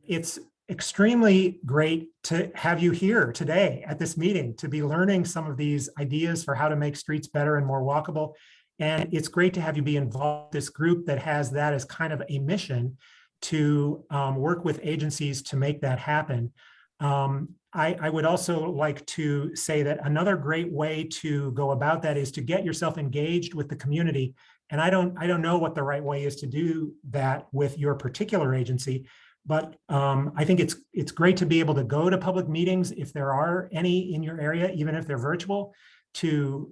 it's extremely great to have you here today at this meeting to be learning some of these ideas for how to make streets better and more walkable. And it's great to have you be involved in this group that has that as kind of a mission to work with agencies to make that happen. I would also like to say that another great way to go about that is to get yourself engaged with the community. And I don't know what the right way is to do that with your particular agency, but I think it's great to be able to go to public meetings if there are any in your area, even if they're virtual, to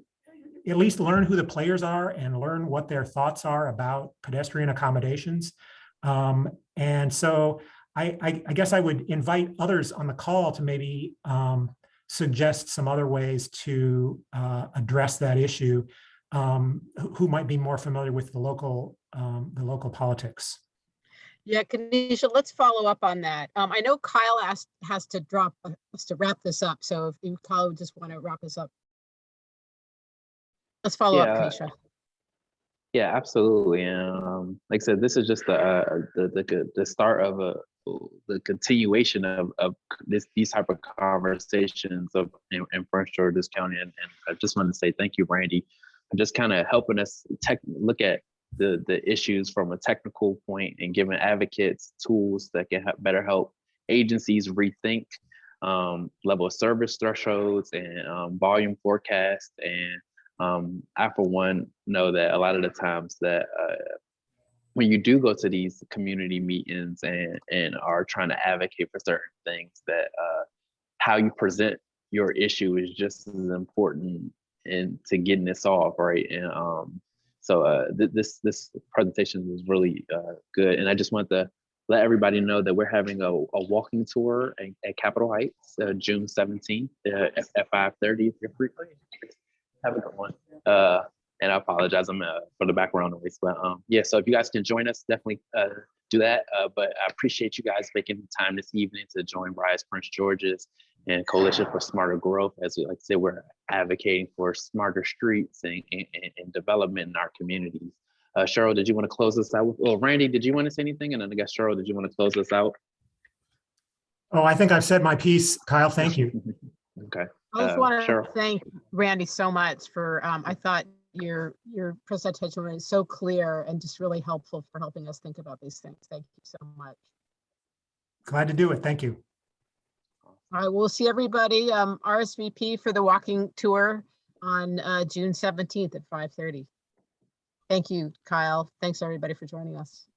at least learn who the players are and learn what their thoughts are about pedestrian accommodations. And so I guess I would invite others on the call to maybe suggest some other ways to address that issue, who might be more familiar with the local politics. Yeah, Kanisha, let's follow up on that. I know Kyle has to drop us to wrap this up. So if you, Kyle, just want to wrap this up. Let's follow up, Kanisha. Yeah, absolutely. And like I said, this is just the start of the continuation of these type of conversations in Prince George's County. And I just want to say thank you, Randy, for just kind of helping us look at the issues from a technical point and giving advocates tools that can better help agencies rethink level of service thresholds and volume forecast. And I, for one, know that a lot of the times that when you do go to these community meetings and are trying to advocate for certain things, that how you present your issue is just as important to getting it solved, right? And so this presentation was really good. And I just want to let everybody know that we're having a walking tour at Capitol Heights, June 17th at 5:30. If you're free, have a good one. And I apologize for the background noise, but yeah, so if you guys can join us, definitely do that. But I appreciate you guys making the time this evening to join Rise Prince George's and Coalition for Smarter Growth. As we like to say, we're advocating for smarter streets and development in our communities. Cheryl, did you want to close us out? Well, Randy, did you want to say anything? And then I guess Cheryl, did you want to close us out? Oh, I think I've said my piece, Kyle. Thank you. Okay. I just want to Cheryl. thank Randy so much for, I thought your presentation was so clear and just really helpful for helping us think about these things. Thank you so much. Glad to do it. Thank you. All right, we'll see everybody RSVP for the walking tour on June 17th at 5:30. Thank you, Kyle. Thanks everybody for joining us.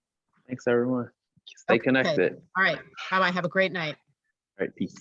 Thanks everyone. Stay connected. All right, bye-bye. Have a great night. All right, peace.